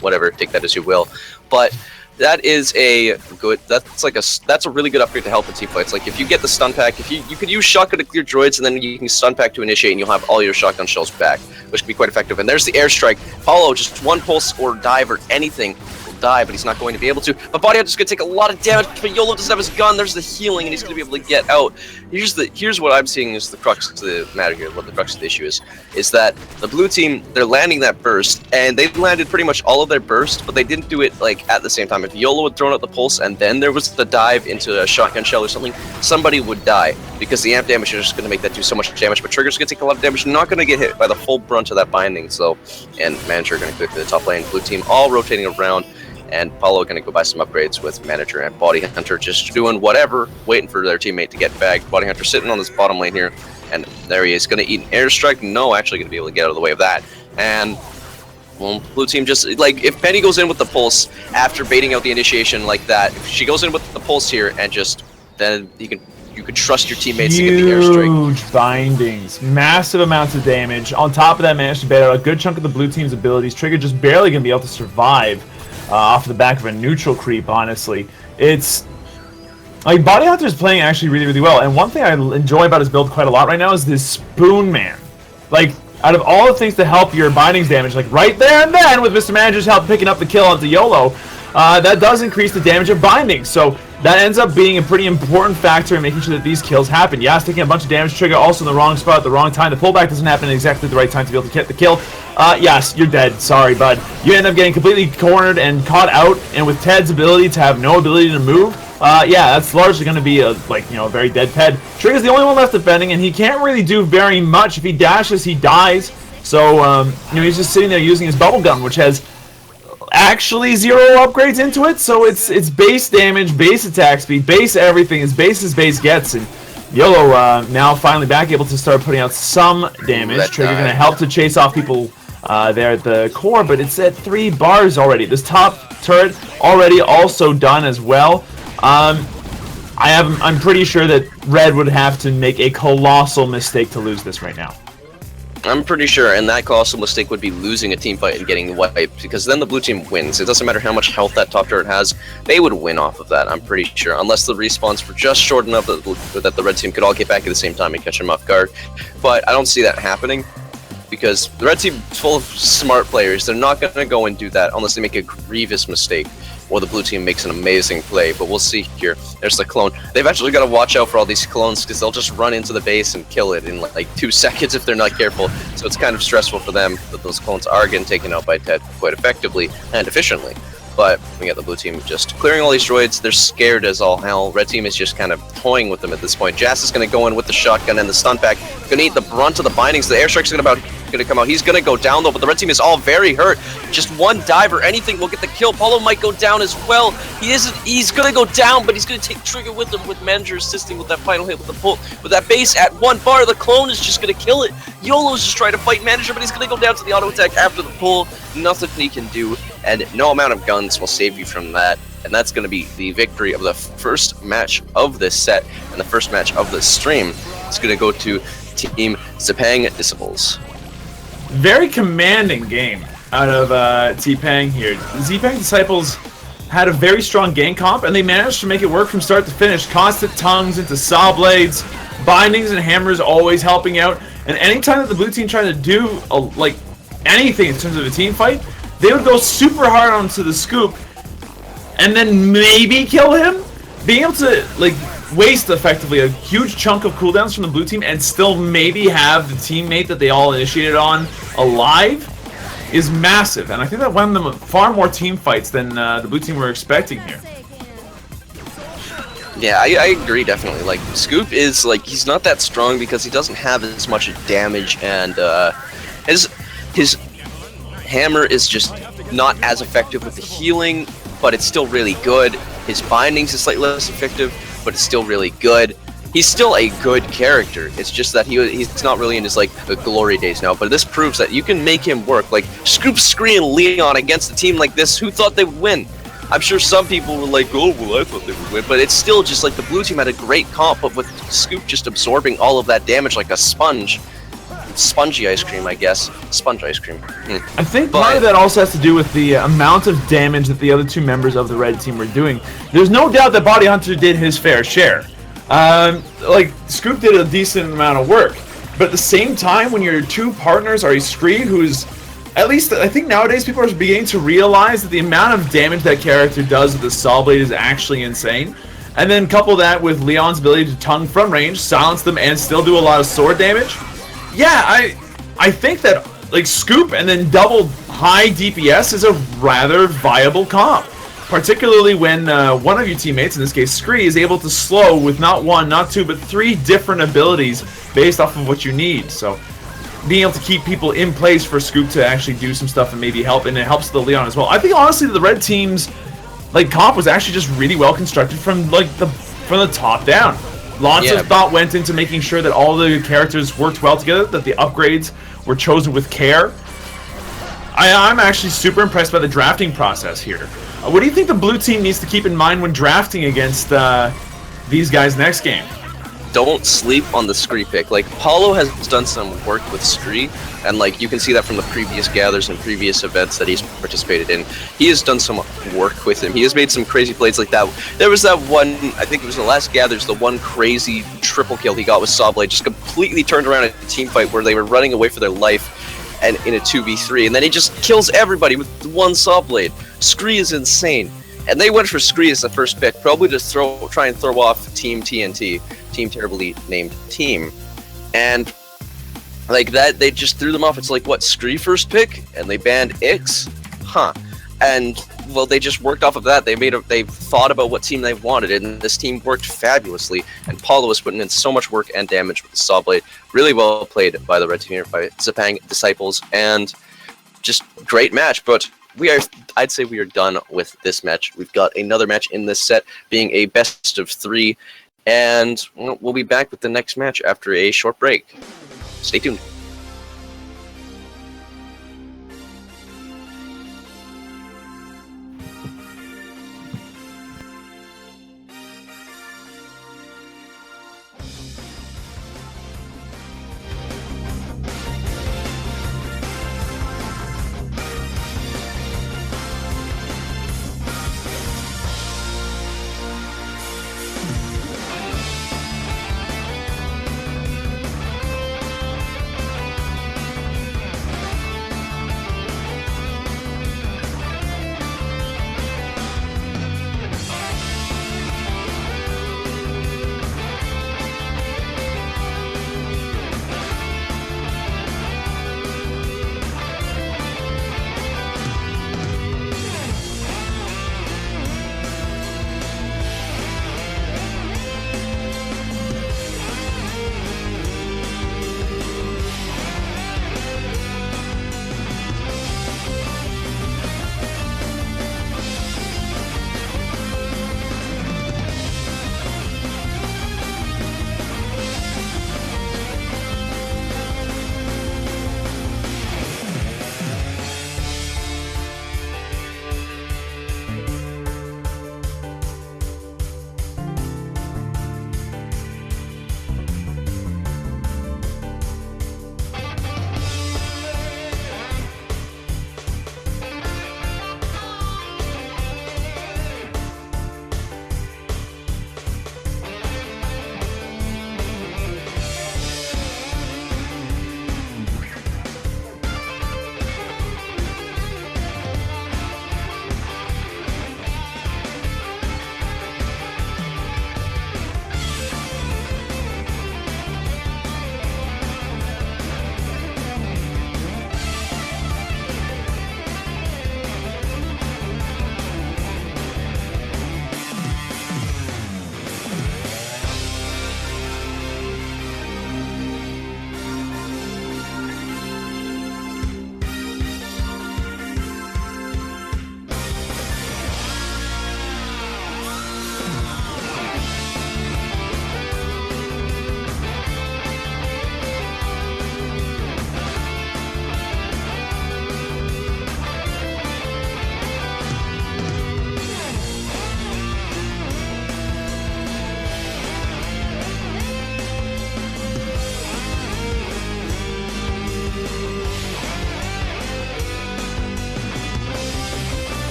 whatever, take that as you will. But that is a good, that's a really good upgrade to help in team fights. Like if you get the stun pack, if you could use shotgun to clear droids, and then you can stun pack to initiate, and you'll have all your shotgun shells back, which can be quite effective. And there's the airstrike. Paulo, just one pulse or dive or anything will die, but he's not going to be able to. But Body Hunter's going to take a lot of damage, but YOLO doesn't have his gun. There's the healing, and he's going to be able to get out. Here's what I'm seeing is the crux of the matter here, what the crux of the issue is that the blue team, they're landing that burst, and they landed pretty much all of their burst, but they didn't do it like at the same time. If YOLO had thrown out the pulse and then there was the dive into a shotgun shell or something, somebody would die, because the amp damage is just going to make that do so much damage, but Trigger's going to take a lot of damage, not going to get hit by the full brunt of that binding. So, and Manager going to click to the top lane, blue team all rotating around, and Paulo going to go buy some upgrades with Manager and Body Hunter just doing whatever, waiting for their teammate to get bagged. Body Hunter sitting on this bottom lane here, and there he is, going to eat an airstrike. No, actually going to be able to get out of the way of that. And well, blue team just, like, if Penny goes in with the pulse after baiting out the initiation like that, if she goes in with the pulse here and just, then you can trust your teammates to get the airstrike. Huge bindings, massive amounts of damage. On top of that, managed to bait out a good chunk of the blue team's abilities. Trigger just barely going to be able to survive off the back of a neutral creep, honestly. It's like Body Hunter's playing actually really, really well. And one thing I enjoy about his build quite a lot right now is this Spoon Man. Like, out of all the things to help your bindings damage, like right there and then with Mr. Manager's help picking up the kill onto YOLO, that does increase the damage of bindings. So that ends up being a pretty important factor in making sure that these kills happen. Yas taking a bunch of damage, Trigger also in the wrong spot at the wrong time. The pullback doesn't happen at exactly the right time to be able to get the kill. Yes, you're dead. Sorry, bud. You end up getting completely cornered and caught out, and with Ted's ability to have no ability to move, yeah, that's largely going to be a very dead Ted. Trigger's the only one left defending, and he can't really do very much. If he dashes, he dies. So, he's just sitting there using his bubble gun, which has actually 0 upgrades into it, so it's base damage, base attack speed, base everything, as base as base gets, and YOLO now finally back able to start putting out some damage. Trigger going to help to chase off people there at the core, but it's at 3 bars already. This top turret already also done as well. I'm pretty sure that Red would have to make a colossal mistake to lose this right now. I'm pretty sure, and that colossal mistake would be losing a team fight and getting wiped, because then the blue team wins. It doesn't matter how much health that top turret has, they would win off of that, I'm pretty sure, unless the respawns were just short enough that the red team could all get back at the same time and catch them off guard. But I don't see that happening, because the red team is full of smart players. They're not going to go and do that unless they make a grievous mistake, or the blue team makes an amazing play. But we'll see here. There's the clone. They've actually got to watch out for all these clones, because they'll just run into the base and kill it in like 2 seconds if they're not careful. So it's kind of stressful for them that those clones are getting taken out by Ted quite effectively and efficiently. But we got the blue team just clearing all these droids. They're scared as all hell. Red team is just kind of toying with them at this point. Jas is going to go in with the shotgun and the stun pack. Going to eat the brunt of the bindings. The airstrike's going to come out. He's going to go down though, but the red team is all very hurt. Just one dive or anything will get the kill. Paulo might go down as well. He's going to go down, but he's going to take Trigger with him, with Manager assisting with that final hit with the pull. With that base at 1 bar, the clone is just going to kill it. YOLO's just trying to fight Manager, but he's going to go down to the auto attack after the pull. Nothing he can do, and no amount of guns will save you from that. And that's going to be the victory of the first match of this set and the first match of the stream. It's going to go to Team XiPang Disciples. Very commanding game out of XiPang here. The XiPang Disciples had a very strong game comp, and they managed to make it work from start to finish. Constant tongues into saw blades, bindings and hammers always helping out. And anytime that the blue team tried to do anything in terms of a team fight, they would go super hard onto the scoop and then maybe kill him. Being able to waste effectively a huge chunk of cooldowns from the blue team and still maybe have the teammate that they all initiated on alive is massive, and I think that won them far more team fights than the blue team were expecting here. Yeah, I agree definitely. Like, Scoop is he's not that strong because he doesn't have as much damage, and his hammer is just not as effective with the healing, but it's still really good. His bindings is slightly less effective, but it's still really good. He's still a good character. It's just that he's not really in his the glory days now. But this proves that you can make him work. Like Scoop, Scree, and Leon against a team like this, who thought they would win? I'm sure some people were like, oh, well, I thought they would win. But it's still just the blue team had a great comp, but with Scoop just absorbing all of that damage like a sponge. Spongy ice cream, I guess. Sponge ice cream. I think part of that also has to do with the amount of damage that the other 2 members of the red team were doing. There's no doubt that Body Hunter did his fair share. Scoop did a decent amount of work, but at the same time, when your 2 partners are a Scree, who's, at least I think nowadays people are beginning to realize that the amount of damage that character does with the Saw Blade is actually insane. And then couple that with Leon's ability to tongue from range, silence them, and still do a lot of sword damage. Yeah, I think that Scoop and then double high DPS is a rather viable comp. Particularly when one of your teammates, in this case Scree, is able to slow with not 1, not 2, but 3 different abilities based off of what you need. So being able to keep people in place for Scoop to actually do some stuff and maybe help, and it helps the Leon as well. I think honestly the red team's comp was actually just really well constructed from the top down. Lots of thought went into making sure that all the characters worked well together, that the upgrades were chosen with care. I'm actually super impressed by the drafting process here. What do you think the blue team needs to keep in mind when drafting against these guys next game? Don't sleep on the Scree pick. Paulo has done some work with Scree, and you can see that from the previous gathers and previous events that he's participated in. He has done some work with him. He has made some crazy plays like that. There was that one, I think it was the last gathers, the one crazy triple kill he got with Sawblade, just completely turned around a team fight where they were running away for their life and in a 2v3, and then he just kills everybody with 1 Sawblade. Scree is insane. And they went for Scree as the first pick, probably to try and throw off Team TNT, Team Terribly Named Team. And like that, they just threw them off. It's like, what, Scree first pick? And they banned Ix? Huh. And, well, they just worked off of that. They thought about what team they wanted, and this team worked fabulously. And Paulo was putting in so much work and damage with the Saw Blade. Really well played by the red team here, by XiPang, Disciples, and just great match. But I'd say we are done with this match. We've got another match in this set, being a best of 3, and we'll be back with the next match after a short break. Stay tuned.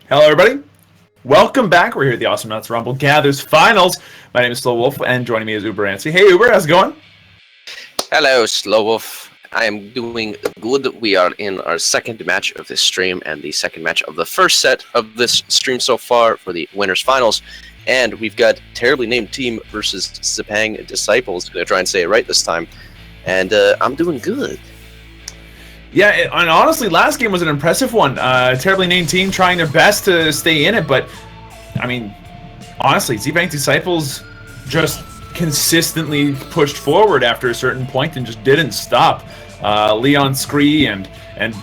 Hello, everybody. Welcome back. We're here at the Awesomenauts Rumble Gathers Finals. My name is Slow Wolf, and joining me is Uber Ansi. Hey, Uber, how's it going? Hello, Slow Wolf. I am doing good. We are in our second match of this stream and the second match of the first set of this stream so far for the winners finals. And we've got Terribly Named Team versus XiPang Disciples. Gonna try and say it right this time. And I'm doing good. Yeah, and honestly, last game was an impressive one. Terribly Named Team trying their best to stay in it, but, I mean, honestly, XiPang Disciples just consistently pushed forward after a certain point and just didn't stop. Leon Scree and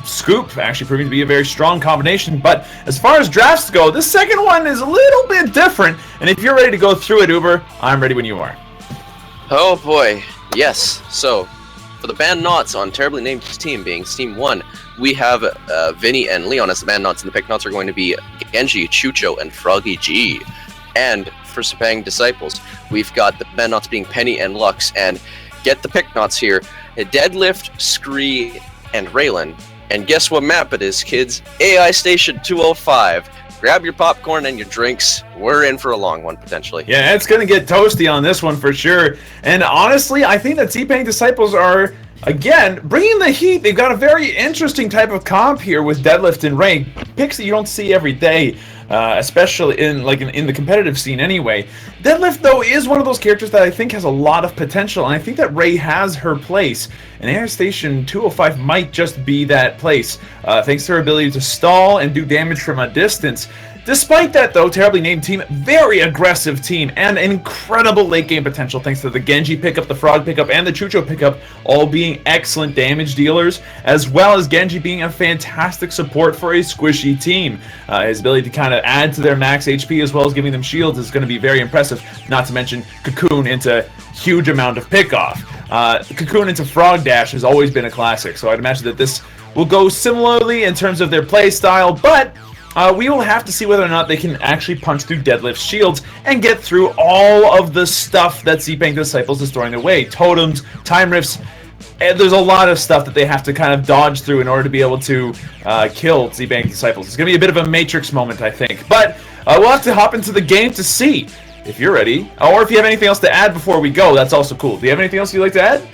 Scoop actually proving to be a very strong combination. But as far as drafts go, this second one is a little bit different. And if you're ready to go through it, Uber, I'm ready when you are. Oh boy, yes. So, for the band knots on Terribly Named Team being Team 1, we have Vinny and Leon as the band knots, and the pick knots are going to be Genji, Chucho, and Froggy G. And for XiPang Disciples, we've got the band knots being Penny and Lux, and get the pick knots here, Deadlift, Scree, and Raylan. And guess what map it is, kids? AI Station 205. Grab your popcorn and your drinks. We're in for a long one, potentially. Yeah, it's going to get toasty on this one for sure. And honestly, I think that XiPang Disciples are, again, bringing the heat. They've got a very interesting type of comp here with Deadlift and Ray. Picks that you don't see every day, especially in the competitive scene anyway. Deadlift, though, is one of those characters that I think has a lot of potential, and I think that Ray has her place. And Air Station 205 might just be that place, thanks to her ability to stall and do damage from a distance. Despite that, though, Terribly Named Team, very aggressive team, and an incredible late-game potential thanks to the Genji pickup, the Frog pickup, and the Chucho pickup, all being excellent damage dealers, as well as Genji being a fantastic support for a squishy team. His ability to kind of add to their max HP as well as giving them shields is going to be very impressive, not to mention Cocoon into huge amount of pickoff. Cocoon into Frog Dash has always been a classic, so I'd imagine that this will go similarly in terms of their play style, but we will have to see whether or not they can actually punch through Deadlift's shields and get through all of the stuff that XiPang Disciples is throwing away. Totems, time rifts, and there's a lot of stuff that they have to kind of dodge through in order to be able to kill XiPang Disciples. It's going to be a bit of a Matrix moment, I think. But we'll have to hop into the game to see if you're ready. Or if you have anything else to add before we go, that's also cool. Do you have anything else you'd like to add?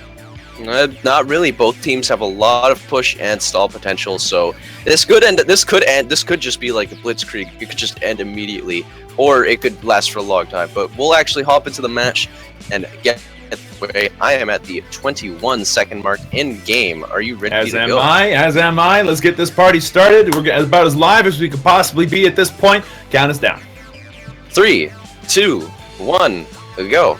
Not really. Both teams have a lot of push and stall potential, so this could just be like a blitzkrieg. It could just end immediately, or it could last for a long time. But we'll actually hop into the match and get away. I am at the 21-second mark in game. Are you ready to go? As am I. Let's get this party started. We're about as live as we could possibly be at this point. Count us down. 3, 2, 1, go.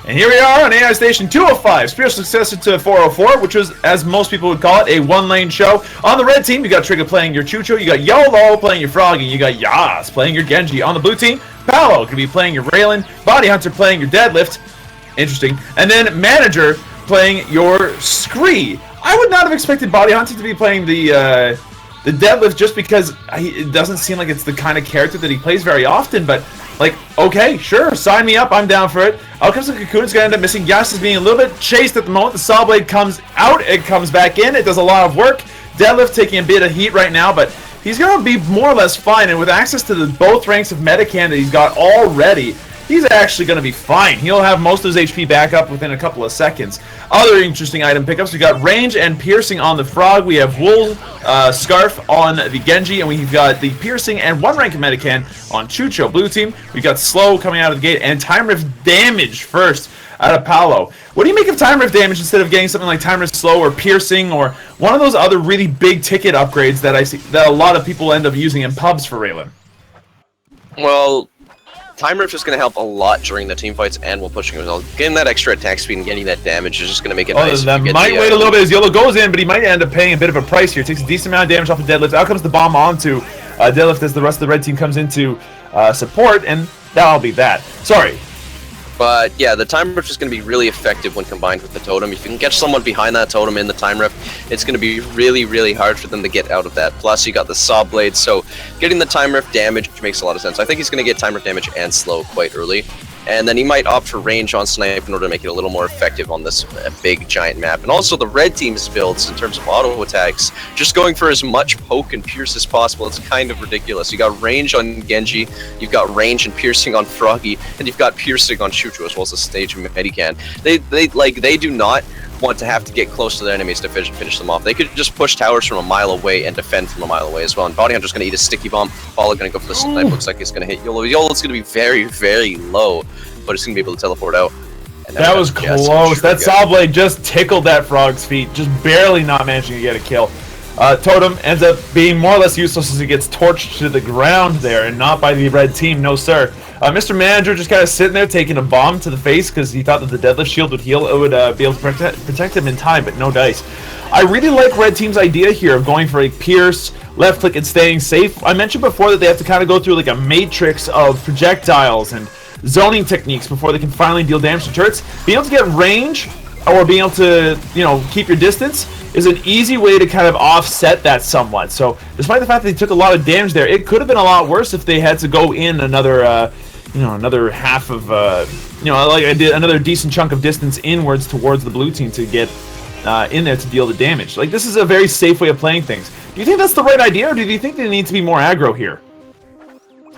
And here we are on AI Station 205, spiritual successor to 404, which was, as most people would call it, a one-lane show. On the red team, you got Trigger playing your Chucho, you got YOLO playing your Froggy, you got Yas playing your Genji. On the blue team, Paolo could be playing your Raylan, Body Hunter playing your Deadlift, interesting, and then Manager playing your Scree. I would not have expected Body Hunter to be playing the Deadlift just because it doesn't seem like it's the kind of character that he plays very often, but like, okay, sure, sign me up, I'm down for it. Out comes the Cocoon, it's going to end up missing. Yas is being a little bit chased at the moment. The Saw Blade comes out, it comes back in, it does a lot of work. Deadlift taking a bit of heat right now, but he's going to be more or less fine, and with access to both ranks of Medican that he's got already, he's actually going to be fine. He'll have most of his HP back up within a couple of seconds. Other interesting item pickups, we got range and piercing on the Frog. We have wool scarf on the Genji, and we've got the piercing and one rank of Medican on Chucho. Blue team, we've got slow coming out of the gate and time rift damage first out of Paolo. What do you make of time rift damage instead of getting something like time rift slow or piercing or one of those other really big ticket upgrades that I see that a lot of people end up using in pubs for Raylan? Well, Time Rift is going to help a lot during the team fights and while pushing as well. Getting that extra attack speed and getting that damage is just going to make it nice. That might wait a little bit as YOLO goes in, but he might end up paying a bit of a price here. Takes a decent amount of damage off of Deadlift. Out comes the bomb onto Deadlift as the rest of the red team comes into support, and that'll be that. Sorry. But yeah, the Time Rift is going to be really effective when combined with the Totem. If you can catch someone behind that Totem in the Time Rift, it's going to be really, really hard for them to get out of that. Plus, you got the Saw Blade, so getting the Time Rift damage makes a lot of sense. I think he's going to get Time Rift damage and slow quite early. and then he might opt for range on snipe in order to make it a little more effective on this big giant map. And also the red team's builds in terms of auto attacks, just going for as much poke and pierce as possible. It's kind of ridiculous. You got range on Genji, you've got range and piercing on Froggy, and you've got piercing on Chucho as well as the stage Medican. They do not want to have to get close to their enemies to finish them off. They could just push towers from a mile away and defend from a mile away as well. And Bounty Hunter's going to eat a sticky bomb. Paulo going to go for the snipe. Looks like he's going to hit YOLO. YOLO's going to be very, very low, but he's going to be able to teleport out. That was close. That saw blade just tickled that Frog's feet, just barely not managing to get a kill. Totem ends up being more or less useless as he gets torched to the ground there, and not by the red team, no sir. Mr. Manager just kind of sitting there taking a bomb to the face because he thought that the deadlift shield would heal. It would be able to protect him in time, but no dice. I really like red team's idea here of going for a pierce, left click, and staying safe. I mentioned before that they have to kind of go through like a matrix of projectiles and zoning techniques before they can finally deal damage to turrets. Being able to get range or being able to, you know, keep your distance is an easy way to kind of offset that somewhat. So despite the fact that they took a lot of damage there, it could have been a lot worse if they had to go in another another half of another decent chunk of distance inwards towards the blue team to get in there to deal the damage. Like, this is a very safe way of playing things. Do you think that's the right idea, or do you think they need to be more aggro here?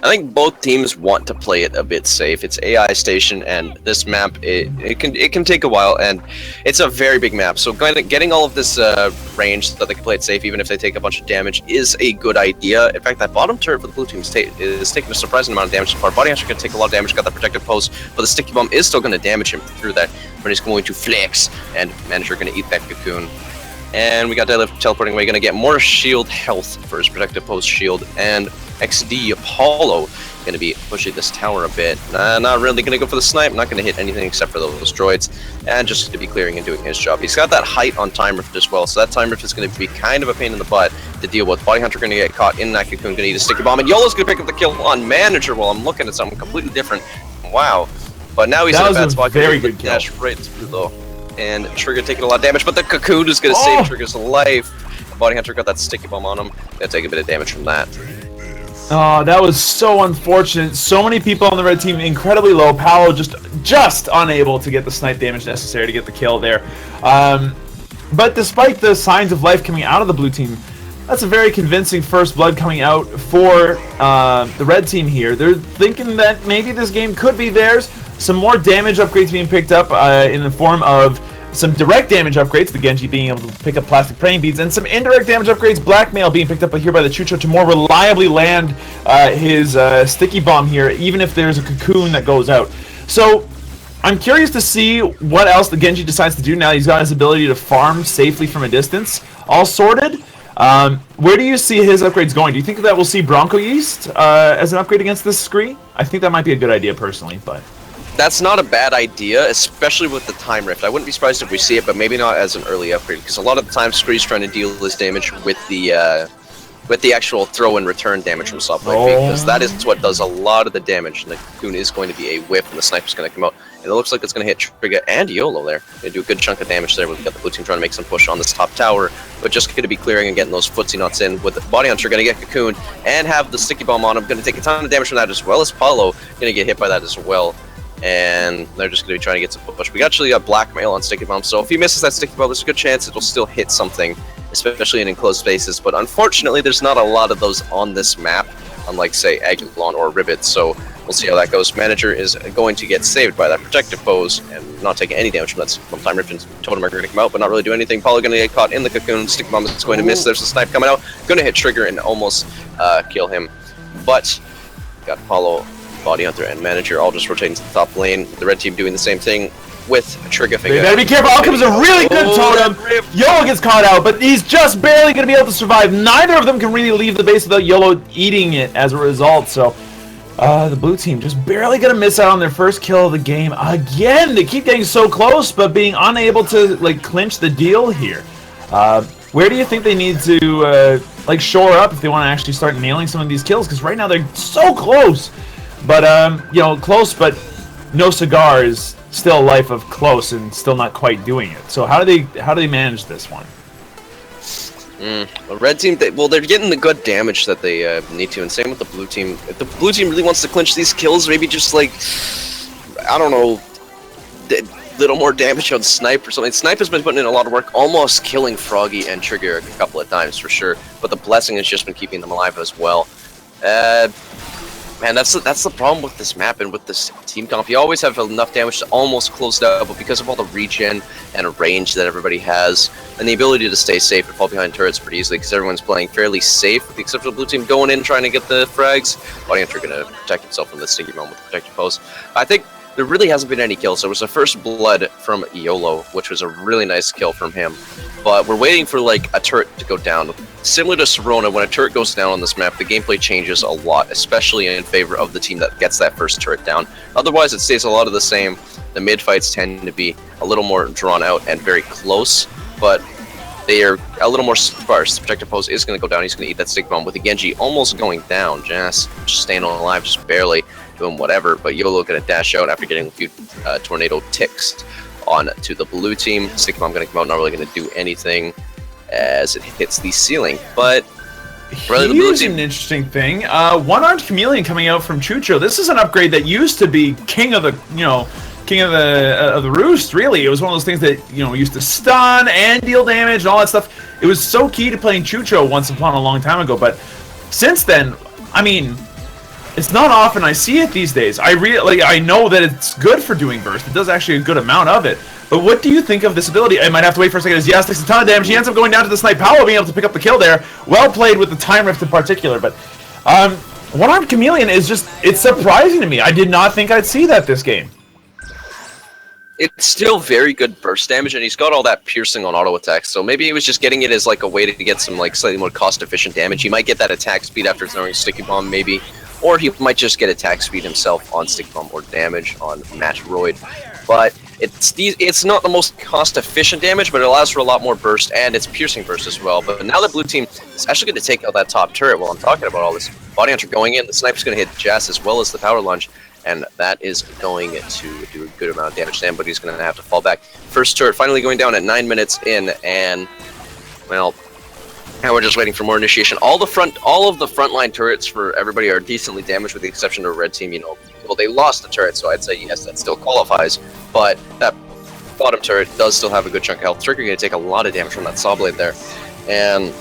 I think both teams want to play it a bit safe. It's AI station, and this map it can take a while, and it's a very big map. So getting all of this range so that they can play it safe, even if they take a bunch of damage, is a good idea. In fact, that bottom turret for the blue team is taking a surprising amount of damage so far. Bounty Hunter can take a lot of damage, got that protective post, but the sticky bomb is still going to damage him through that. But he's going to flex, and Manager going to eat that cocoon. And we got Deadlift teleporting away, going to get more shield health for his protective post shield, and XD Apollo going to be pushing this tower a bit. Not really going to go for the snipe, not going to hit anything except for those droids, and just going to be clearing and doing his job. He's got that height on Time Rift as well, so that Time Rift is going to be kind of a pain in the butt to deal with. Bounty Hunter going to get caught in that cocoon, going to eat a sticky bomb, and YOLO's going to pick up the kill on Manager while I'm looking at something completely different. Wow. But now he's in a bad spot. Very good kill. Dash right through though. And Trigger taking a lot of damage, but the cocoon is going to save Trigger's life. Bounty Hunter got that sticky bomb on him. Gonna take a bit of damage from that. Oh, that was so unfortunate. So many people on the red team incredibly low. Paolo just unable to get the snipe damage necessary to get the kill there. But despite the signs of life coming out of the blue team, that's a very convincing first blood coming out for the red team here. They're thinking that maybe this game could be theirs. Some more damage upgrades being picked up in the form of some direct damage upgrades, the Genji being able to pick up plastic praying beads, and some indirect damage upgrades, blackmail being picked up here by the Chucho to more reliably land his sticky bomb here, even if there's a cocoon that goes out. So I'm curious to see what else the Genji decides to do now he's got his ability to farm safely from a distance all sorted. Where do you see his upgrades going? Do you think that we'll see Bronco Yeast as an upgrade against this Scree? I think that might be a good idea personally, but that's not a bad idea, especially with the Time Rift. I wouldn't be surprised if we see it, but maybe not as an early upgrade, because a lot of the time Scree's trying to deal this damage with the actual throw and return damage from Soft Blade, because that is what does a lot of the damage, and the cocoon is going to be a whiff, and the sniper's going to come out, and it looks like it's going to hit Trigger and YOLO there. They do a good chunk of damage there. We've got the blue team trying to make some push on this top tower, but just going to be clearing and getting those footsie knots in, with the Bounty Hunter going to get cocooned and have the sticky bomb on him, going to take a ton of damage from that, as well as Paulo going to get hit by that as well. And they're just going to be trying to get some push. We actually got blackmail on sticky bomb, so if he misses that sticky bomb, there's a good chance it'll still hit something, especially in enclosed spaces. But unfortunately, there's not a lot of those on this map, unlike, say, Aguilon or Rivet, so we'll see how that goes. Manager is going to get saved by that protective pose and not taking any damage from that. Time Rift and Totem are going to come out, but not really do anything. Paulo going to get caught in the cocoon. Sticky bomb is going to miss. There's a snipe coming out. Going to hit Trigger and almost kill him. But got Paulo, Bounty Hunter, and Manager all just rotating to the top lane. The red team doing the same thing with Trigger Finger. You gotta be careful. Out comes a really good totem. YOLO gets caught out, but he's just barely gonna be able to survive. Neither of them can really leave the base without YOLO eating it as a result. So the blue team just barely gonna miss out on their first kill of the game again. They keep getting so close, but being unable to clinch the deal here. Where do you think they need to shore up if they want to actually start nailing some of these kills? Because right now they're so close. But close, but no cigar is still a life of close and still not quite doing it. So how do they manage this one? The red team, they're getting the good damage that they need to, and same with the blue team. If the blue team really wants to clinch these kills, maybe just I don't know, little more damage on Snipe or something. Snipe has been putting in a lot of work, almost killing Froggy and Trigger a couple of times for sure, but the Blessing has just been keeping them alive as well. Man, that's the problem with this map and with this team comp. You always have enough damage to almost close it out, but because of all the regen and range that everybody has, and the ability to stay safe and fall behind turrets pretty easily, because everyone's playing fairly safe, with the exception of the blue team going in trying to get the frags. Body Hunter going to protect himself from the sticky bomb with the protective post. I think there really hasn't been any kills. There was a first blood from YOLO, which was a really nice kill from him, but we're waiting for like a turret to go down. Similar to Serona, when a turret goes down on this map, the gameplay changes a lot, especially in favor of the team that gets that first turret down. Otherwise, it stays a lot of the same. The mid fights tend to be a little more drawn out and very close, but they are a little more sparse. The protective post is going to go down. He's going to eat that stick bomb with the Genji almost going down. Just staying alive, just barely doing whatever, but YOLO going to dash out after getting a few tornado ticks on to the blue team. Stick bomb going to come out, not really going to do anything as it hits the ceiling, but really the blue Here's team. an interesting thing. One-armed chameleon coming out from Chucho. This is an upgrade that used to be king of the, king of the roost. Really, it was one of those things that used to stun and deal damage and all that stuff. It was so key to playing Chucho once upon a long time ago. But since then, I mean, it's not often I see it these days. I know that it's good for doing burst. It does actually a good amount of it. But what do you think of this ability? I might have to wait for a second. Yes, takes a ton of damage. He ends up going down to the snipe. Paolo being able to pick up the kill there. Well played with the time rift in particular. But one-armed chameleon is it's surprising to me. I did not think I'd see that this game. It's still very good burst damage, and he's got all that piercing on auto attack, so maybe he was just getting it as like a way to get some like slightly more cost-efficient damage. He might get that attack speed after throwing Sticky Bomb, maybe, or he might just get attack speed himself on Sticky Bomb or damage on Matroid. But it's not the most cost-efficient damage, but it allows for a lot more burst, and it's piercing burst as well. But now the blue team is actually going to take out that top turret while I'm talking about all this. Body Hunter going in, the sniper's going to hit Jazz as well as the power lunge, and that is going to do a good amount of damage to him, but he's going to have to fall back. First turret finally going down at 9 minutes in, and, well, now we're just waiting for more initiation. All of the frontline turrets for everybody are decently damaged, with the exception of red team. Well, they lost the turret, so I'd say yes, that still qualifies. But that bottom turret does still have a good chunk of health. Trigger going to take a lot of damage from that saw blade there, and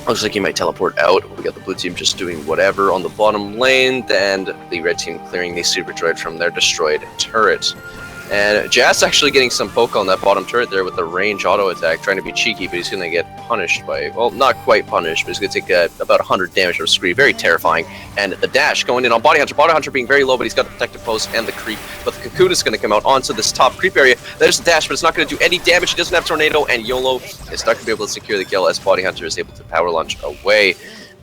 looks like he might teleport out. We got the blue team just doing whatever on the bottom lane, and the red team clearing the super droid from their destroyed turret. And Jazz actually getting some poke on that bottom turret there with the range auto attack, trying to be cheeky, but he's going to get punished by, well, not quite punished, but he's going to take about 100 damage from Scree. Very terrifying. And the dash going in on Body Hunter. Body Hunter being very low, but he's got the protective post and the creep. But the Cocoon is going to come out onto this top creep area. There's the dash, but it's not going to do any damage. He doesn't have Tornado, and YOLO is not going to be able to secure the kill as Body Hunter is able to power launch away.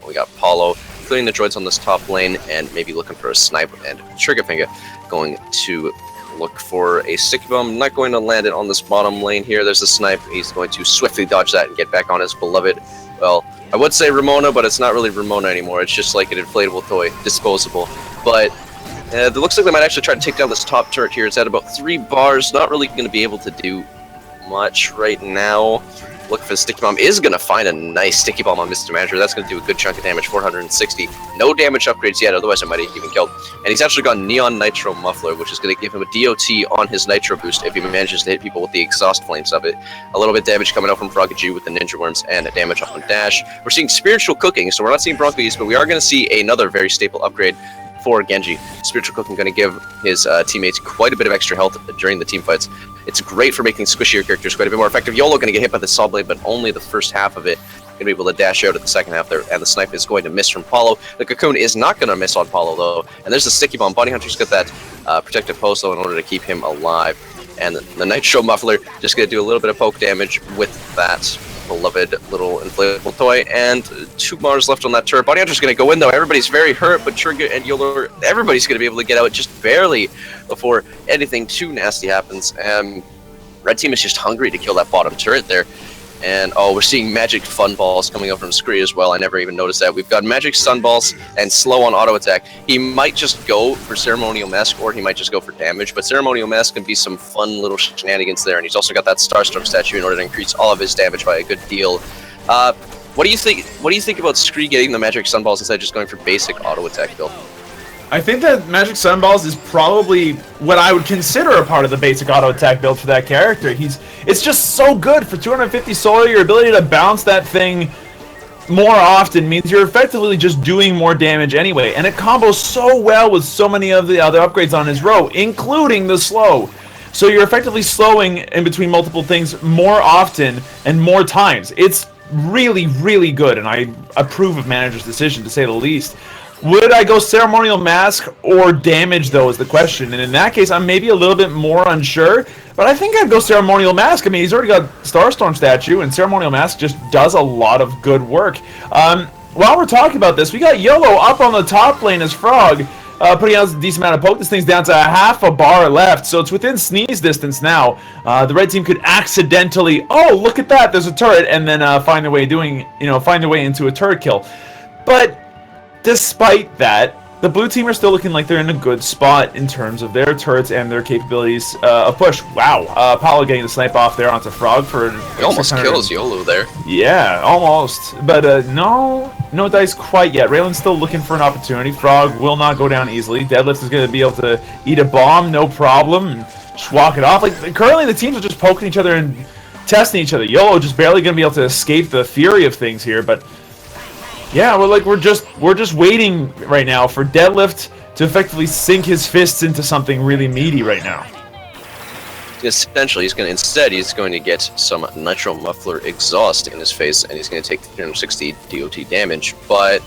We got Paulo clearing the droids on this top lane and maybe looking for a snipe, and Triggerfinger going to look for a sticky bomb. Not going to land it on this bottom lane here. There's a snipe. He's going to swiftly dodge that and get back on his beloved, well, I would say Ramona, but it's not really Ramona anymore. It's just like an inflatable toy, disposable. But it looks like they might actually try to take down this top turret here. It's at about 3 bars. Not really going to be able to do much right now. Look for the sticky bomb. Is going to find a nice sticky bomb on Mr. Manager. That's going to do a good chunk of damage, 460. No damage upgrades yet, otherwise I might have even killed. And he's actually got Neon Nitro Muffler, which is going to give him a DOT on his Nitro boost if he manages to hit people with the exhaust flames of it. A little bit damage coming out from Froggy G with the Ninja Worms and damage on Dash. We're seeing Spiritual Cooking, so we're not seeing Bronco use, but we are going to see another very staple upgrade for Genji. Spiritual Cooking going to give his teammates quite a bit of extra health during the team fights. It's great for making squishier characters quite a bit more effective. YOLO going to get hit by the saw blade, but only the first half of it. Going to be able to dash out at the second half there, and the snipe is going to miss from Paulo. The Cocoon is not going to miss on Paulo, though, and there's the sticky bomb. Body Hunter's got that protective post, though, in order to keep him alive. And the Nitro Muffler just going to do a little bit of poke damage with that beloved little inflatable toy, and 2 bars left on that turret. Body Hunter's going to go in, though. Everybody's very hurt, but Trigger and YOLO, everybody's going to be able to get out just barely before anything too nasty happens. Red team is just hungry to kill that bottom turret there. And, oh, we're seeing magic fun balls coming up from Scree as well. I never even noticed that. We've got magic stun balls and slow on auto attack. He might just go for Ceremonial Mask, or he might just go for damage, but Ceremonial Mask can be some fun little shenanigans there, and he's also got that Starstorm statue in order to increase all of his damage by a good deal. What do you think about Scree getting the magic stun balls instead of just going for basic auto attack build? I think that Magic Sunballs is probably what I would consider a part of the basic auto attack build for that character. It's just so good for 250 solar. Your ability to bounce that thing more often means you're effectively just doing more damage anyway, and it combos so well with so many of the other upgrades on his row, including the slow. So you're effectively slowing in between multiple things more often and more times. It's really, really good, and I approve of Manager's decision, to say the least. Would I go Ceremonial Mask or Damage, though, is the question. And in that case, I'm maybe a little bit more unsure. But I think I'd go Ceremonial Mask. I mean, he's already got Starstorm statue, and Ceremonial Mask just does a lot of good work. While we're talking about this, we got YOLO up on the top lane as Frog, putting out a decent amount of poke. This thing's down to half a bar left, so it's within sneeze distance now. The red team could accidentally, oh, look at that, there's a turret, and then find their way into a turret kill. But despite that, the blue team are still looking like they're in a good spot in terms of their turrets and their capabilities of push. Wow, Paolo getting the snipe off there onto Frog for he almost kills YOLO there. Yeah, almost. But no dice quite yet. Raylan's still looking for an opportunity. Frog will not go down easily. Deadlift is going to be able to eat a bomb, no problem, and just walk it off. Like, currently the teams are just poking each other and testing each other. YOLO just barely going to be able to escape the fury of things here, but yeah, we're just waiting right now for Deadlift to effectively sink his fists into something really meaty right now. Essentially, he's going to get some Nitro Muffler exhaust in his face, and he's going to take 360 DOT damage. But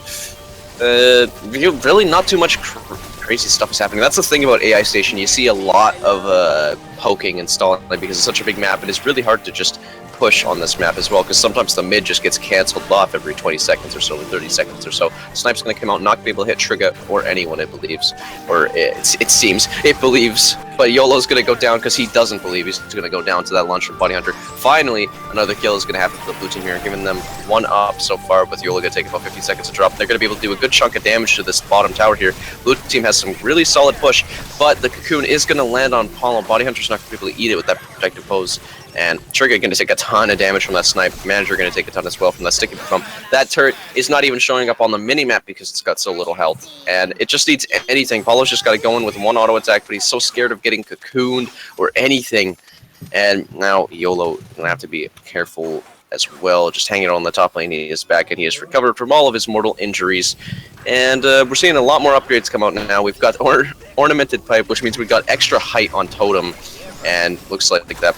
really, not too much crazy stuff is happening. That's the thing about AI Station. You see a lot of poking and stalling because it's such a big map, and it's really hard to just push on this map as well, because sometimes the mid just gets cancelled off every 20 seconds or so, or 30 seconds or so. Snipe's going to come out, not be able to hit Trigger or anyone, it believes. Or it seems, it believes. But YOLO's going to go down because he doesn't believe. He's going to go down to that launch from Bounty Hunter. Finally, another kill is going to happen to the blue team here, giving them one up so far, with YOLO going to take about 50 seconds to drop. They're going to be able to do a good chunk of damage to this bottom tower here. Blue team has some really solid push, but the cocoon is going to land on Paulo. Bounty Hunter's not going to be able to eat it with that protective pose. And Trigger going to take a ton of damage from that snipe. Manager going to take a ton as well from that sticky bomb. That turret is not even showing up on the mini-map because it's got so little health. And it just needs anything. Paulo's just got to go in with one auto attack, but he's so scared of getting cocooned or anything. And now YOLO going to have to be careful as well. Just hanging on the top lane. He is back and he has recovered from all of his mortal injuries. And we're seeing a lot more upgrades come out now. We've got ornamented pipe, which means we've got extra height on totem. And looks like that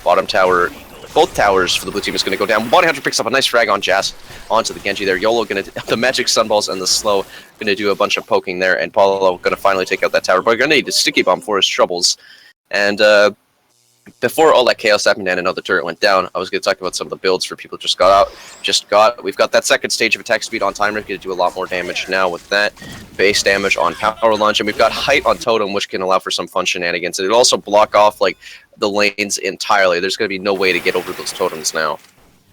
bottom tower, both towers for the blue team is going to go down. Bounty Hunter picks up a nice frag on Jazz onto the Genji there. YOLO going to the Magic Sunballs and the slow going to do a bunch of poking there, and Paulo going to finally take out that tower. But going to need a sticky bomb for his troubles. And before all that chaos happened and another turret went down, I was going to talk about some of the builds for people just got out. We've got that second stage of attack speed on timer, going to do a lot more damage now with that. Base damage on power launch, and we've got height on totem, which can allow for some fun shenanigans. And it'll also block off like the lanes entirely. There's going to be no way to get over those totems now.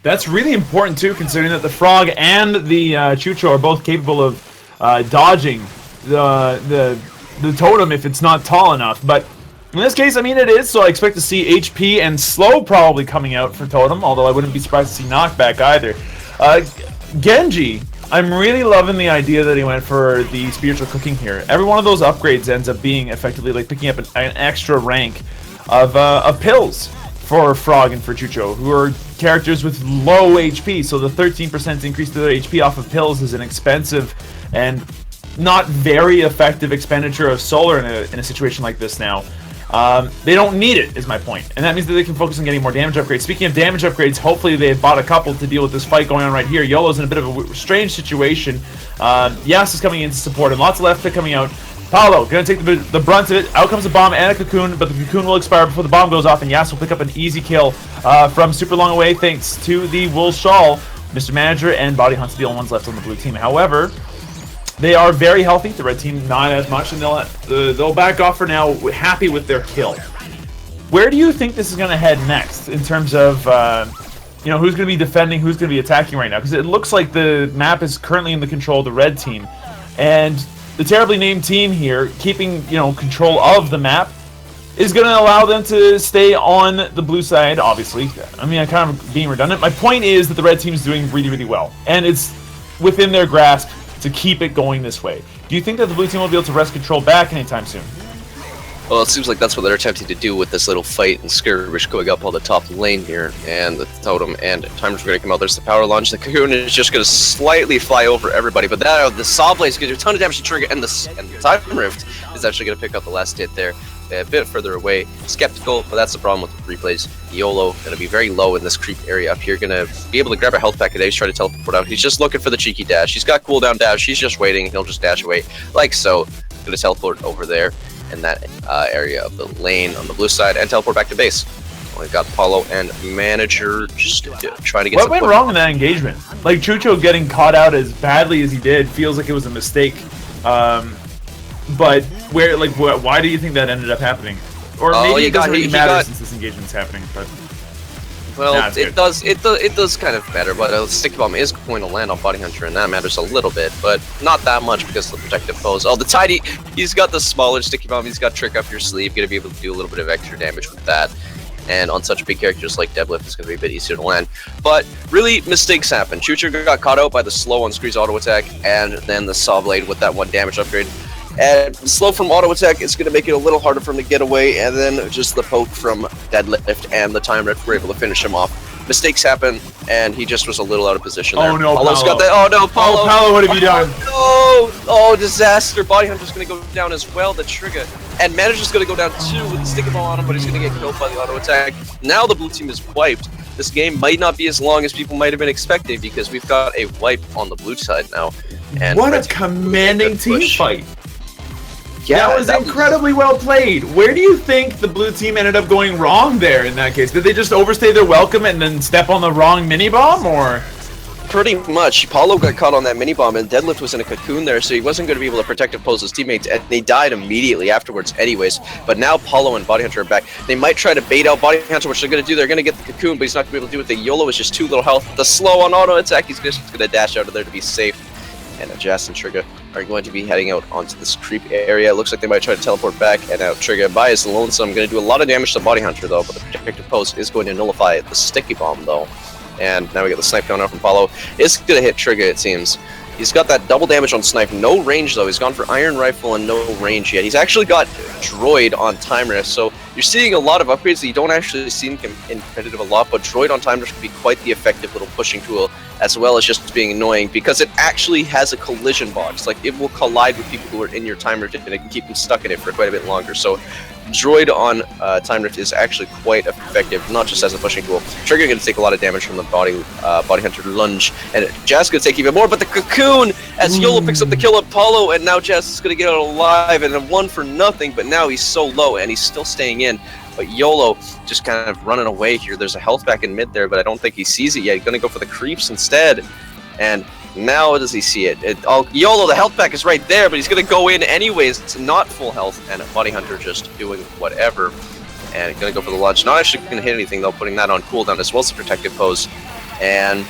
That's really important too, considering that the Frog and the Chucho are both capable of dodging the totem if it's not tall enough. But in this case, I mean, it is, so I expect to see HP and slow probably coming out for totem, although I wouldn't be surprised to see knockback either. Genji, I'm really loving the idea that he went for the spiritual cooking here. Every one of those upgrades ends up being effectively like picking up an extra rank of pills for Frog and for Chucho, who are characters with low HP, so the 13% increase to their HP off of pills is an expensive and not very effective expenditure of solar in a situation like this now. They don't need it, is my point. And that means that they can focus on getting more damage upgrades. Speaking of damage upgrades, hopefully they've bought a couple to deal with this fight going on right here. YOLO's in a bit of a strange situation. Yas is coming in to support him. Lots of left pick coming out. Paolo going to take the brunt of it. Out comes a bomb and a cocoon, but the cocoon will expire before the bomb goes off, and Yas will pick up an easy kill from super long away thanks to the wool shawl. Mr. Manager and Bounty Hunt's the only ones left on the blue team. However, they are very healthy. The red team not as much, and they'll back off for now, happy with their kill. Where do you think this is going to head next in terms of who's going to be defending, who's going to be attacking right now? Because it looks like the map is currently in the control of the red team, and the terribly named team here, keeping control of the map, is going to allow them to stay on the blue side. Obviously, I mean, I'm kind of being redundant. My point is that the red team is doing really, really well, and it's within their grasp to keep it going this way. Do you think that the blue team will be able to wrest control back anytime soon? Well, it seems like that's what they're attempting to do with this little fight and skirmish going up on the top lane here, and the totem and timers are going to come out. There's the power launch. The cocoon is just going to slightly fly over everybody, but that the saw blade is going to do a ton of damage to trigger, and the time rift is actually going to pick up the last hit there. A bit further away, skeptical, but that's the problem with the replays. YOLO going to be very low in this creep area up here, going to be able to grab a health pack today. He's trying to teleport out. He's just looking for the cheeky dash. He's got cooldown dash. He's just waiting. He'll just dash away like so. Going to teleport over there in that area of the lane on the blue side and teleport back to base. We've got Paulo and Manager just trying to get. What went wrong in that engagement? Like Chucho getting caught out as badly as he did feels like it was a mistake. But where, like, why do you think that ended up happening? Or maybe it doesn't really matter since this engagement's happening. But well, it does kind of matter. But a sticky bomb is going to land on Body Hunter, and that matters a little bit, but not that much because of the protective pose. Oh, the Tidy, he's got the smaller sticky bomb. He's got trick up your sleeve. Going to be able to do a little bit of extra damage with that. And on such big characters like Deadlift, it's going to be a bit easier to land. But really, mistakes happen. Chucho got caught out by the slow on Scree's auto attack, and then the Saw Blade with that 1 damage upgrade. And slow from auto attack is going to make it a little harder for him to get away, and then just the poke from Deadlift and the time rift were able to finish him off. Mistakes happen, and he just was a little out of position there. Oh no, Paulo's Paulo. got that. Oh no, Paulo! Oh, Paulo, what have you done? Oh, disaster! Body Hunter's going to go down as well. The trigger, and Manager's going to go down too with the sticky ball on him, but he's going to get killed by the auto attack. Now the blue team is wiped. This game might not be as long as people might have been expecting because we've got a wipe on the blue side now. And what a commanding team fight! Yeah, that was incredibly well played. Where do you think the blue team ended up going wrong there in that case? Did they just overstay their welcome and then step on the wrong mini-bomb, or? Pretty much. Paulo got caught on that mini-bomb, and Deadlift was in a cocoon there, so he wasn't going to be able to protect and pose his teammates, and he died immediately afterwards anyways. But now Paulo and Body Hunter are back. They might try to bait out Body Hunter, which they're going to do. They're going to get the cocoon, but he's not going to be able to do it. The YOLO is just 2 little health. The slow on auto attack, he's just going to dash out of there to be safe. And Jazz and Trigger are going to be heading out onto this creep area. It looks like they might try to teleport back, and now Trigger by his lonesome. Going to do a lot of damage to Body Hunter though, but the protective post is going to nullify the sticky bomb though. And now we get the snipe down out from Paulo. It's going to hit Trigger, it seems. He's got that double damage on snipe, no range though. He's gone for iron rifle and no range yet. He's actually got droid on time rift, so you're seeing a lot of upgrades that you don't actually see in competitive a lot, but droid on time rift can be quite the effective little pushing tool, as well as just being annoying because it actually has a collision box. Like, it will collide with people who are in your time rift and it can keep them stuck in it for quite a bit longer. So droid on time rift is actually quite effective, not just as a pushing tool. Trigger going to take a lot of damage from the body hunter lunge, and Jazz going to take even more, but the cocoon as YOLO picks up the kill on Paulo, and now Jazz is going to get out alive and a 1 for nothing, but now he's so low and he's still staying in. But YOLO just kind of running away here. There's a health back in mid there, but I don't think he sees it yet. He's going to go for the creeps instead. And now does he see it? YOLO, the health pack is right there, but he's going to go in anyways. It's not full health, and Body Hunter just doing whatever. And going to go for the lunge. Not actually going to hit anything, though, putting that on cooldown as well as the protective pose. And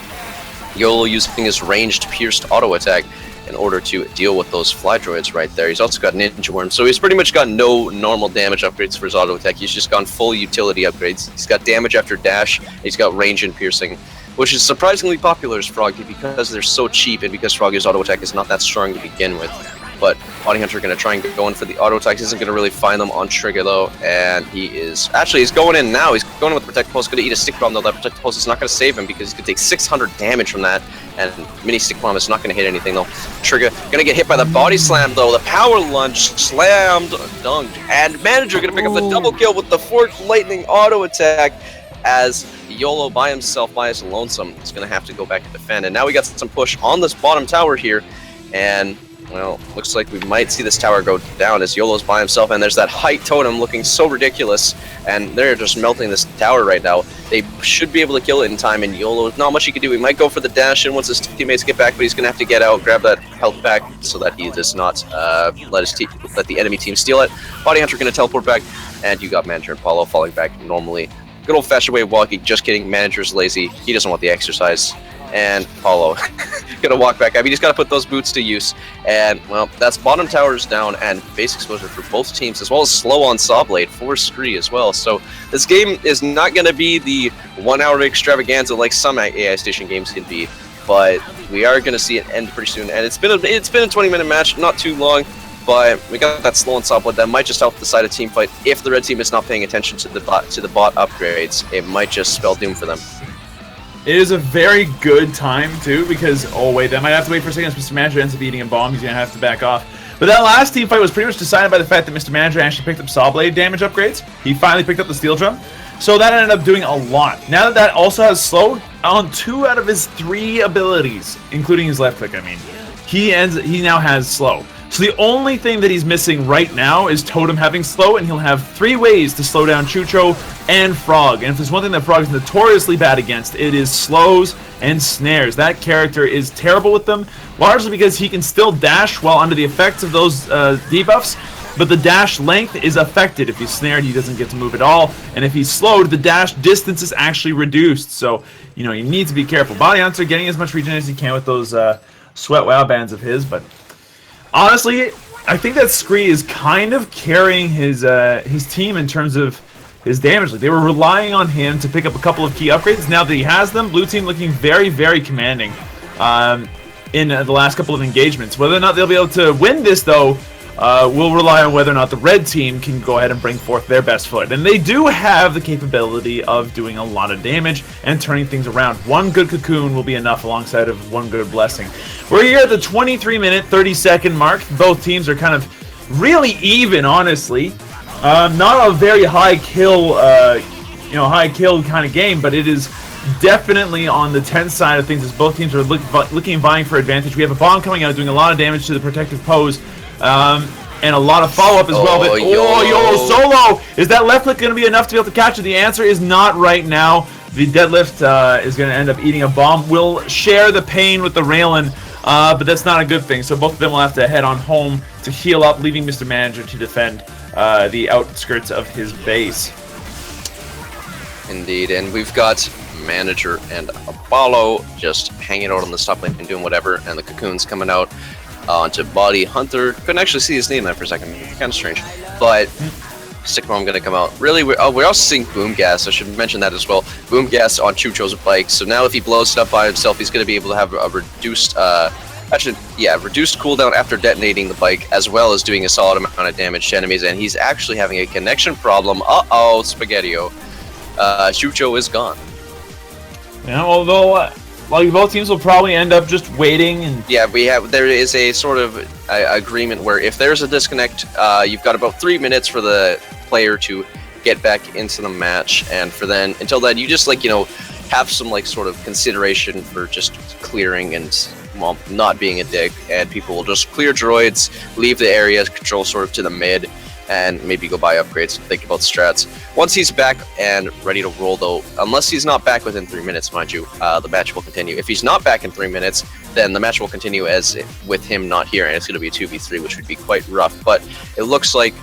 YOLO using his ranged pierced auto attack in order to deal with those fly droids right there. He's also got Ninja Worm, so he's pretty much got no normal damage upgrades for his auto attack. He's just gone full utility upgrades. He's got damage after dash, he's got range and piercing, which is surprisingly popular as Froggy because they're so cheap and because Froggy's auto attack is not that strong to begin with. But Body Hunter going to try and go in for the auto attacks. He isn't going to really find them on Trigger though, and he's going in now. He's going in with the protect pulse. Going to eat a stick bomb though. That protect pulse is not going to save him because he's going to take 600 damage from that, and mini stick bomb is not going to hit anything though. Trigger going to get hit by the body slam though. The power lunge slammed, dunked, and Manager going to pick up the double kill with the forked lightning auto attack as YOLO by himself, by his lonesome, is going to have to go back and defend. And now we got some push on this bottom tower here, and well, looks like we might see this tower go down as YOLO's by himself, and there's that height totem looking so ridiculous, and they're just melting this tower right now. They should be able to kill it in time, and YOLO, not much he can do. He might go for the dash in once his teammates get back, but he's going to have to get out, grab that health back so that he does not let the enemy team steal it. Body Hunter going to teleport back, and you got Manager and Paulo falling back normally. Good old-fashioned way of walking, just kidding. Manager's lazy. He doesn't want the exercise. And Paulo gonna walk back. I mean, he's got to put those boots to use. And, well, that's bottom towers down and base exposure for both teams, as well as slow on Saw Blade for Scree as well. So this game is not going to be the 1 hour extravaganza like some AI Station games can be. but we are going to see it end pretty soon. And it's been a 20-minute match, not too long, but we got that slow and solid that might just help decide a team fight. If the red team is not paying attention to the bot upgrades, it might just spell doom for them. It is a very good time, too, because, oh, wait, that might have to wait for a second. Mr. Manager ends up eating a bomb. He's going to have to back off. But that last team fight was pretty much decided by the fact that Mr. Manager actually picked up Saw Blade damage upgrades. He finally picked up the Steel Drum. So that ended up doing a lot. Now that also has slow on 2 out of his 3 abilities, including his left click, I mean, he now has slow. So the only thing that he's missing right now is Totem having slow, and he'll have 3 ways to slow down Chucho and Frog. And if there's one thing that Frog is notoriously bad against, it is slows and snares. That character is terrible with them, largely because he can still dash while under the effects of those debuffs, but the dash length is affected. If he's snared, he doesn't get to move at all, and if he's slowed, the dash distance is actually reduced. So, you know, you need to be careful. Body Hunter getting as much regen as he can with those Sweat Wow bands of his, but honestly, I think that Scree is kind of carrying his team in terms of his damage. Like, they were relying on him to pick up a couple of key upgrades. Now that he has them, blue team looking very, very commanding in the last couple of engagements. Whether or not they'll be able to win this, though, will rely on whether or not the red team can go ahead and bring forth their best foot. And they do have the capability of doing a lot of damage and turning things around. One good Cocoon will be enough alongside of one good Blessing. We're here at the 23-minute, 30-second mark. Both teams are kind of really even, honestly. Not a very high kill, kind of game, but it is definitely on the tense side of things as both teams are looking and vying for advantage. We have a bomb coming out doing a lot of damage to the protective pose. And a lot of follow-up as well. But YOLO solo! Is that left click going to be enough to be able to catch it? The answer is not right now. The deadlift is going to end up eating a bomb. We'll share the pain with the Raylan, but that's not a good thing. So both of them will have to head on home to heal up, leaving Mr. Manager to defend the outskirts of his base. Indeed, and we've got Manager and Apollo just hanging out on the top lane and doing whatever, and the Cocoon's coming out onto Body Hunter. Couldn't actually see his name there for a second. Kind of strange. But Stick Bomb gonna come out. Really, we're also seeing Boom Gas. I should mention that as well. Boom Gas on Chucho's bike. So now if he blows it up by himself, he's gonna be able to have a reduced, reduced cooldown after detonating the bike, as well as doing a solid amount of damage to enemies. And he's actually having a connection problem. Uh-oh, Spaghetti-O. Chucho is gone. Yeah, although both teams will probably end up just waiting. And yeah, there is a sort of agreement where if there's a disconnect, you've got about 3 minutes for the player to get back into the match, and until then, you just have some sort of consideration for just clearing and not being a dick, and people will just clear droids, leave the area, control sort of to the mid, and maybe go buy upgrades and think about strats. Once he's back and ready to roll, though, unless he's not back within 3 minutes, mind you, the match will continue. If he's not back in 3 minutes, then the match will continue as with him not here, and it's going to be a 2v3, which would be quite rough. But it looks like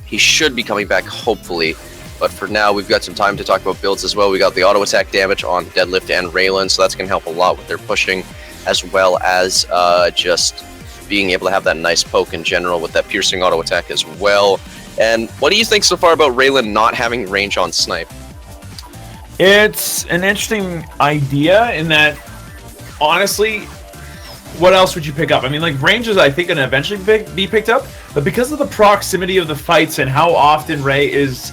he should be coming back, hopefully. But for now, we've got some time to talk about builds as well. We got the auto attack damage on Deadlift and Raylan, so that's going to help a lot with their pushing, as well as just being able to have that nice poke in general with that piercing auto attack as well. And what do you think so far about Raylan not having range on snipe? It's an interesting idea in that, honestly, what else would you pick up? I mean, range is, I think, going to eventually be picked up, but because of the proximity of the fights and how often Ray is,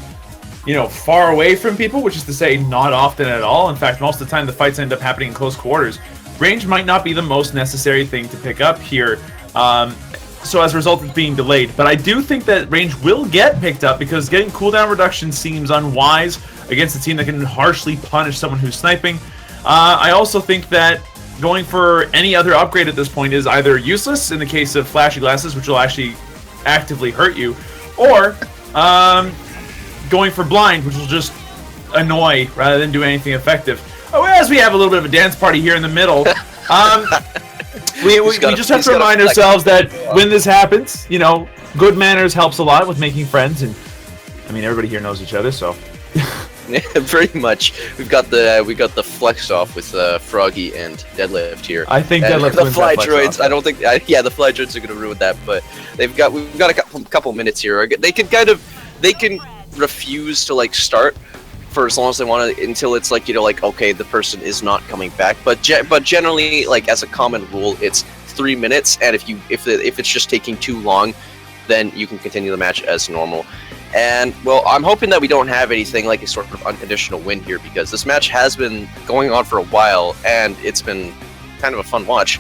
far away from people, which is to say not often at all. In fact, most of the time the fights end up happening in close quarters. Range might not be the most necessary thing to pick up here. So as a result, it's being delayed. But I do think that range will get picked up because getting cooldown reduction seems unwise against a team that can harshly punish someone who's sniping. I also think that going for any other upgrade at this point is either useless in the case of flashy glasses, which will actually actively hurt you, or going for blind, which will just annoy rather than do anything effective. As we have a little bit of a dance party here in the middle. We just have to remind ourselves that when this happens, good manners helps a lot with making friends, and I mean everybody here knows each other, so. Yeah, pretty much. We've got the flex off with Froggy and Deadlift here. I think Deadlift the fly droids. I don't think. The fly droids are going to ruin that, but we've got a couple minutes here. They can refuse to start for as long as they want to, until it's like, you know, like, okay, the person is not coming back. But generally, like, as a common rule, it's 3 minutes, and if it's just taking too long, then you can continue the match as normal. And, well, I'm hoping that we don't have anything like a sort of unconditional win here, because this match has been going on for a while, and it's been kind of a fun watch.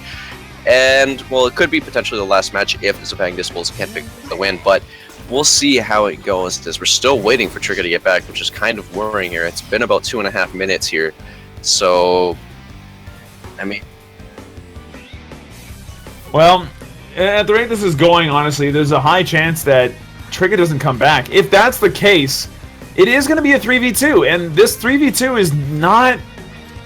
And, well, it could be potentially the last match if XiPang Disciples can't pick the win, but we'll see how it goes, as we're still waiting for Trigger to get back, which is kind of worrying here. It's been about 2.5 minutes here, so, I mean... Well, at the rate this is going, honestly, there's a high chance that Trigger doesn't come back. If that's the case, it is going to be a 3v2, and this 3v2 is not...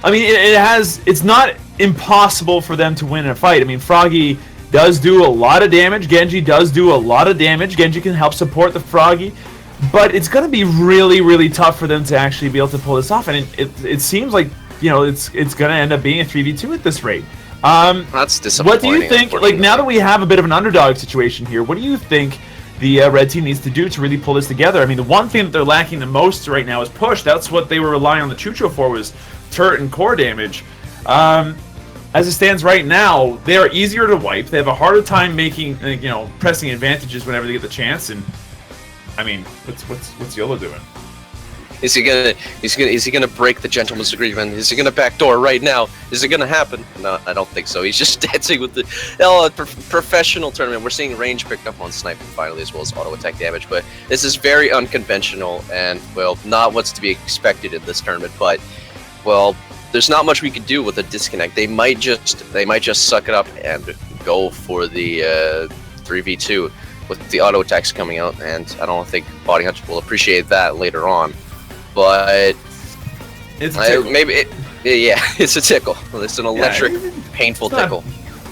I mean, it's not impossible for them to win a fight. I mean, Froggy does do a lot of damage. Genji does do a lot of damage. Genji can help support the Froggy, but it's going to be really, really tough for them to actually be able to pull this off, and it seems like, you know, it's going to end up being a 3v2 at this rate. That's disappointing. What do you think, like, now that we have a bit of an underdog situation here, what do you think the red team needs to do to really pull this together? I mean, the one thing that they're lacking the most right now is push. That's what they were relying on the Chucho for, was turret and core damage. As it stands right now, they are easier to wipe. They have a harder time making, you know, pressing advantages whenever they get the chance. And I mean, what's YOLO doing? Is he gonna break the gentleman's agreement? Is he gonna backdoor right now? Is it gonna happen? No, I don't think so. He's just dancing with the professional tournament. We're seeing range picked up on sniping finally, as well as auto attack damage. But this is very unconventional, and, well, not what's to be expected in this tournament. But, well, there's not much we can do with a disconnect. They might just suck it up and go for the 3v2 with the auto attacks coming out, and I don't think Body Hunter will appreciate that later on. But it's a tickle. It's a tickle. It's an electric, painful tickle.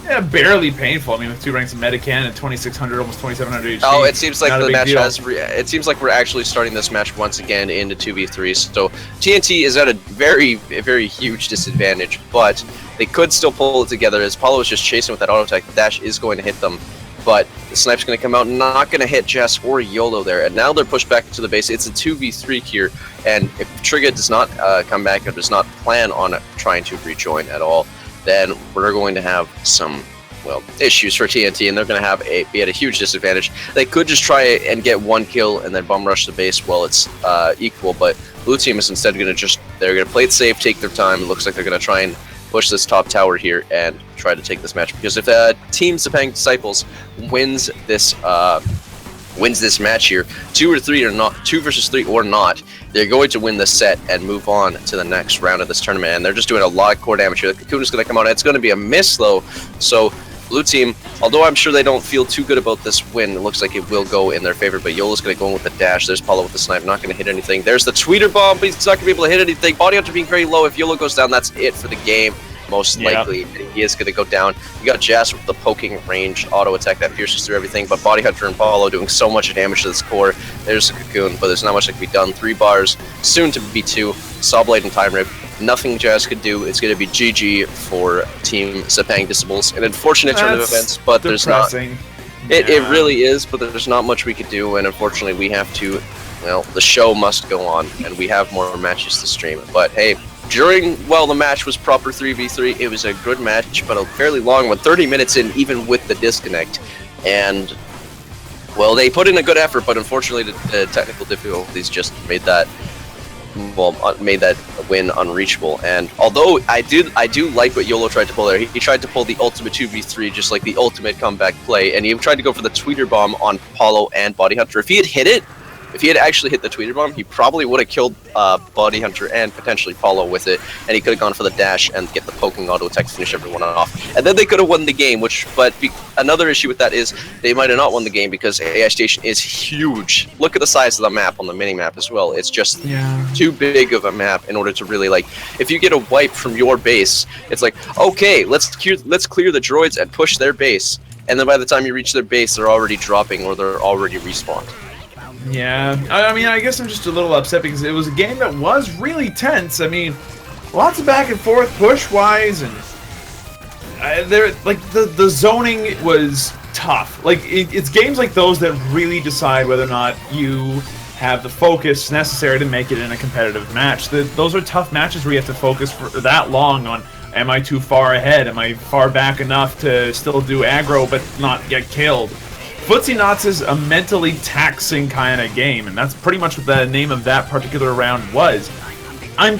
Yeah, barely painful. I mean, with 2 ranks of Medican and 2600, almost 2700 HP. Oh, it seems like the match deal. it seems like we're actually starting this match once again into 2v3. So TNT is at a very, very huge disadvantage, but they could still pull it together. As Paulo is just chasing with that auto attack, the dash is going to hit them. But the snipe's going to come out, not going to hit Jess or YOLO there. And now they're pushed back into the base. It's a 2v3 here. And if Trigger does not come back or does not plan on trying to rejoin at all, then we're going to have some, well, issues for TNT. And they're going to be at a huge disadvantage. They could just try and get 1 kill and then bum rush the base while it's equal. But blue team is instead going to they're going to play it safe, take their time. It looks like they're going to try and push this top tower here and try to take this match, because if Team XiPang Disciples wins this match here, 2 versus 3 or not, they're going to win this set and move on to the next round of this tournament. And they're just doing a lot of core damage here. The Cocoon is going to come out. It's going to be a miss though. So blue team, although I'm sure they don't feel too good about this win, it looks like it will go in their favor. But YOLO's going to go in with the dash. There's Paulo with the snipe, not going to hit anything. There's the tweeter bomb, but he's not going to be able to hit anything. Body Hunter being very low. If YOLO goes down, that's it for the game. Most likely, he is going to go down. You got Jazz with the poking range auto attack that pierces through everything, but Body Hunter and Paulo doing so much damage to this core. There's a Cocoon, but there's not much that can be done. 3 bars, soon to be 2. Saw Blade and Time Rip. Nothing Jazz could do. It's going to be GG for Team XiPang Disciples. An unfortunate turn of events, but depressing. There's not. It really is, but there's not much we could do, and unfortunately, we have to. Well, the show must go on, and we have more matches to stream. But hey. The match was proper 3v3. It was a good match, but a fairly long one, 30 minutes in, even with the disconnect. And, well, they put in a good effort, but unfortunately the technical difficulties just made that win unreachable. And although I do like what YOLO tried to pull there, he tried to pull the ultimate 2v3, just like the ultimate comeback play, and he tried to go for the tweeter bomb on Paulo and Body Hunter. If he had hit it, if he had actually hit the tweeter bomb, he probably would have killed Body Hunter and potentially Paulo with it, and he could have gone for the dash and get the poking auto attack to finish everyone off. And then they could have won the game, another issue with that is they might have not won the game because AI Station is huge. Look at the size of the map on the mini-map as well. It's just too big of a map in order to really, if you get a wipe from your base, it's like, okay, let's clear the droids and push their base. And then by the time you reach their base, they're already dropping or they're already respawned. Yeah, I mean, I guess I'm just a little upset because it was a game that was really tense. I mean, lots of back and forth push-wise, and the zoning was tough. It's games like those that really decide whether or not you have the focus necessary to make it in a competitive match. Those are tough matches where you have to focus for that long on, am I too far ahead? Am I far back enough to still do aggro but not get killed? Footsie is a mentally taxing kind of game, and that's pretty much what the name of that particular round was. I'm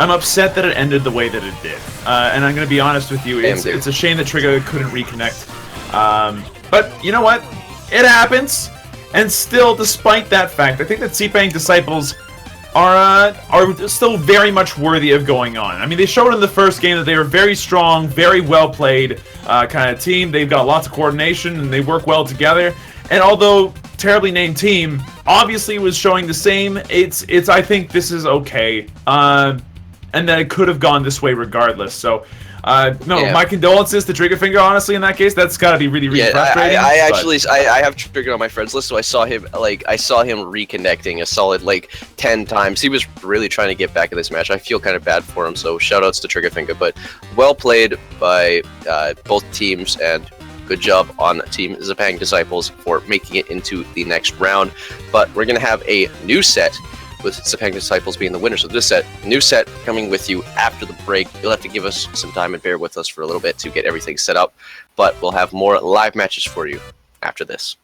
upset that it ended the way that it did. And I'm going to be honest with you, it's a shame that Trigger couldn't reconnect. But you know what? It happens. And still, despite that fact, I think that XiPang Disciples are still very much worthy of going on. I mean, they showed in the first game that they were very strong, very well played kind of team. They've got lots of coordination and they work well together. And although terribly named team obviously was showing the same, it's I think this is okay, and that it could have gone this way regardless. So. My condolences to Triggerfinger, honestly, in that case. That's got to be really, really frustrating. I have Trigger on my friends list, so I saw him reconnecting a solid, 10 times. He was really trying to get back in this match. I feel kind of bad for him, so shoutouts to Triggerfinger, but well played by both teams, and good job on Team XiPang Disciples for making it into the next round. But we're going to have a new set, with XiPang Disciples being the winners of this set. New set coming with you after the break. You'll have to give us some time and bear with us for a little bit to get everything set up, but we'll have more live matches for you after this.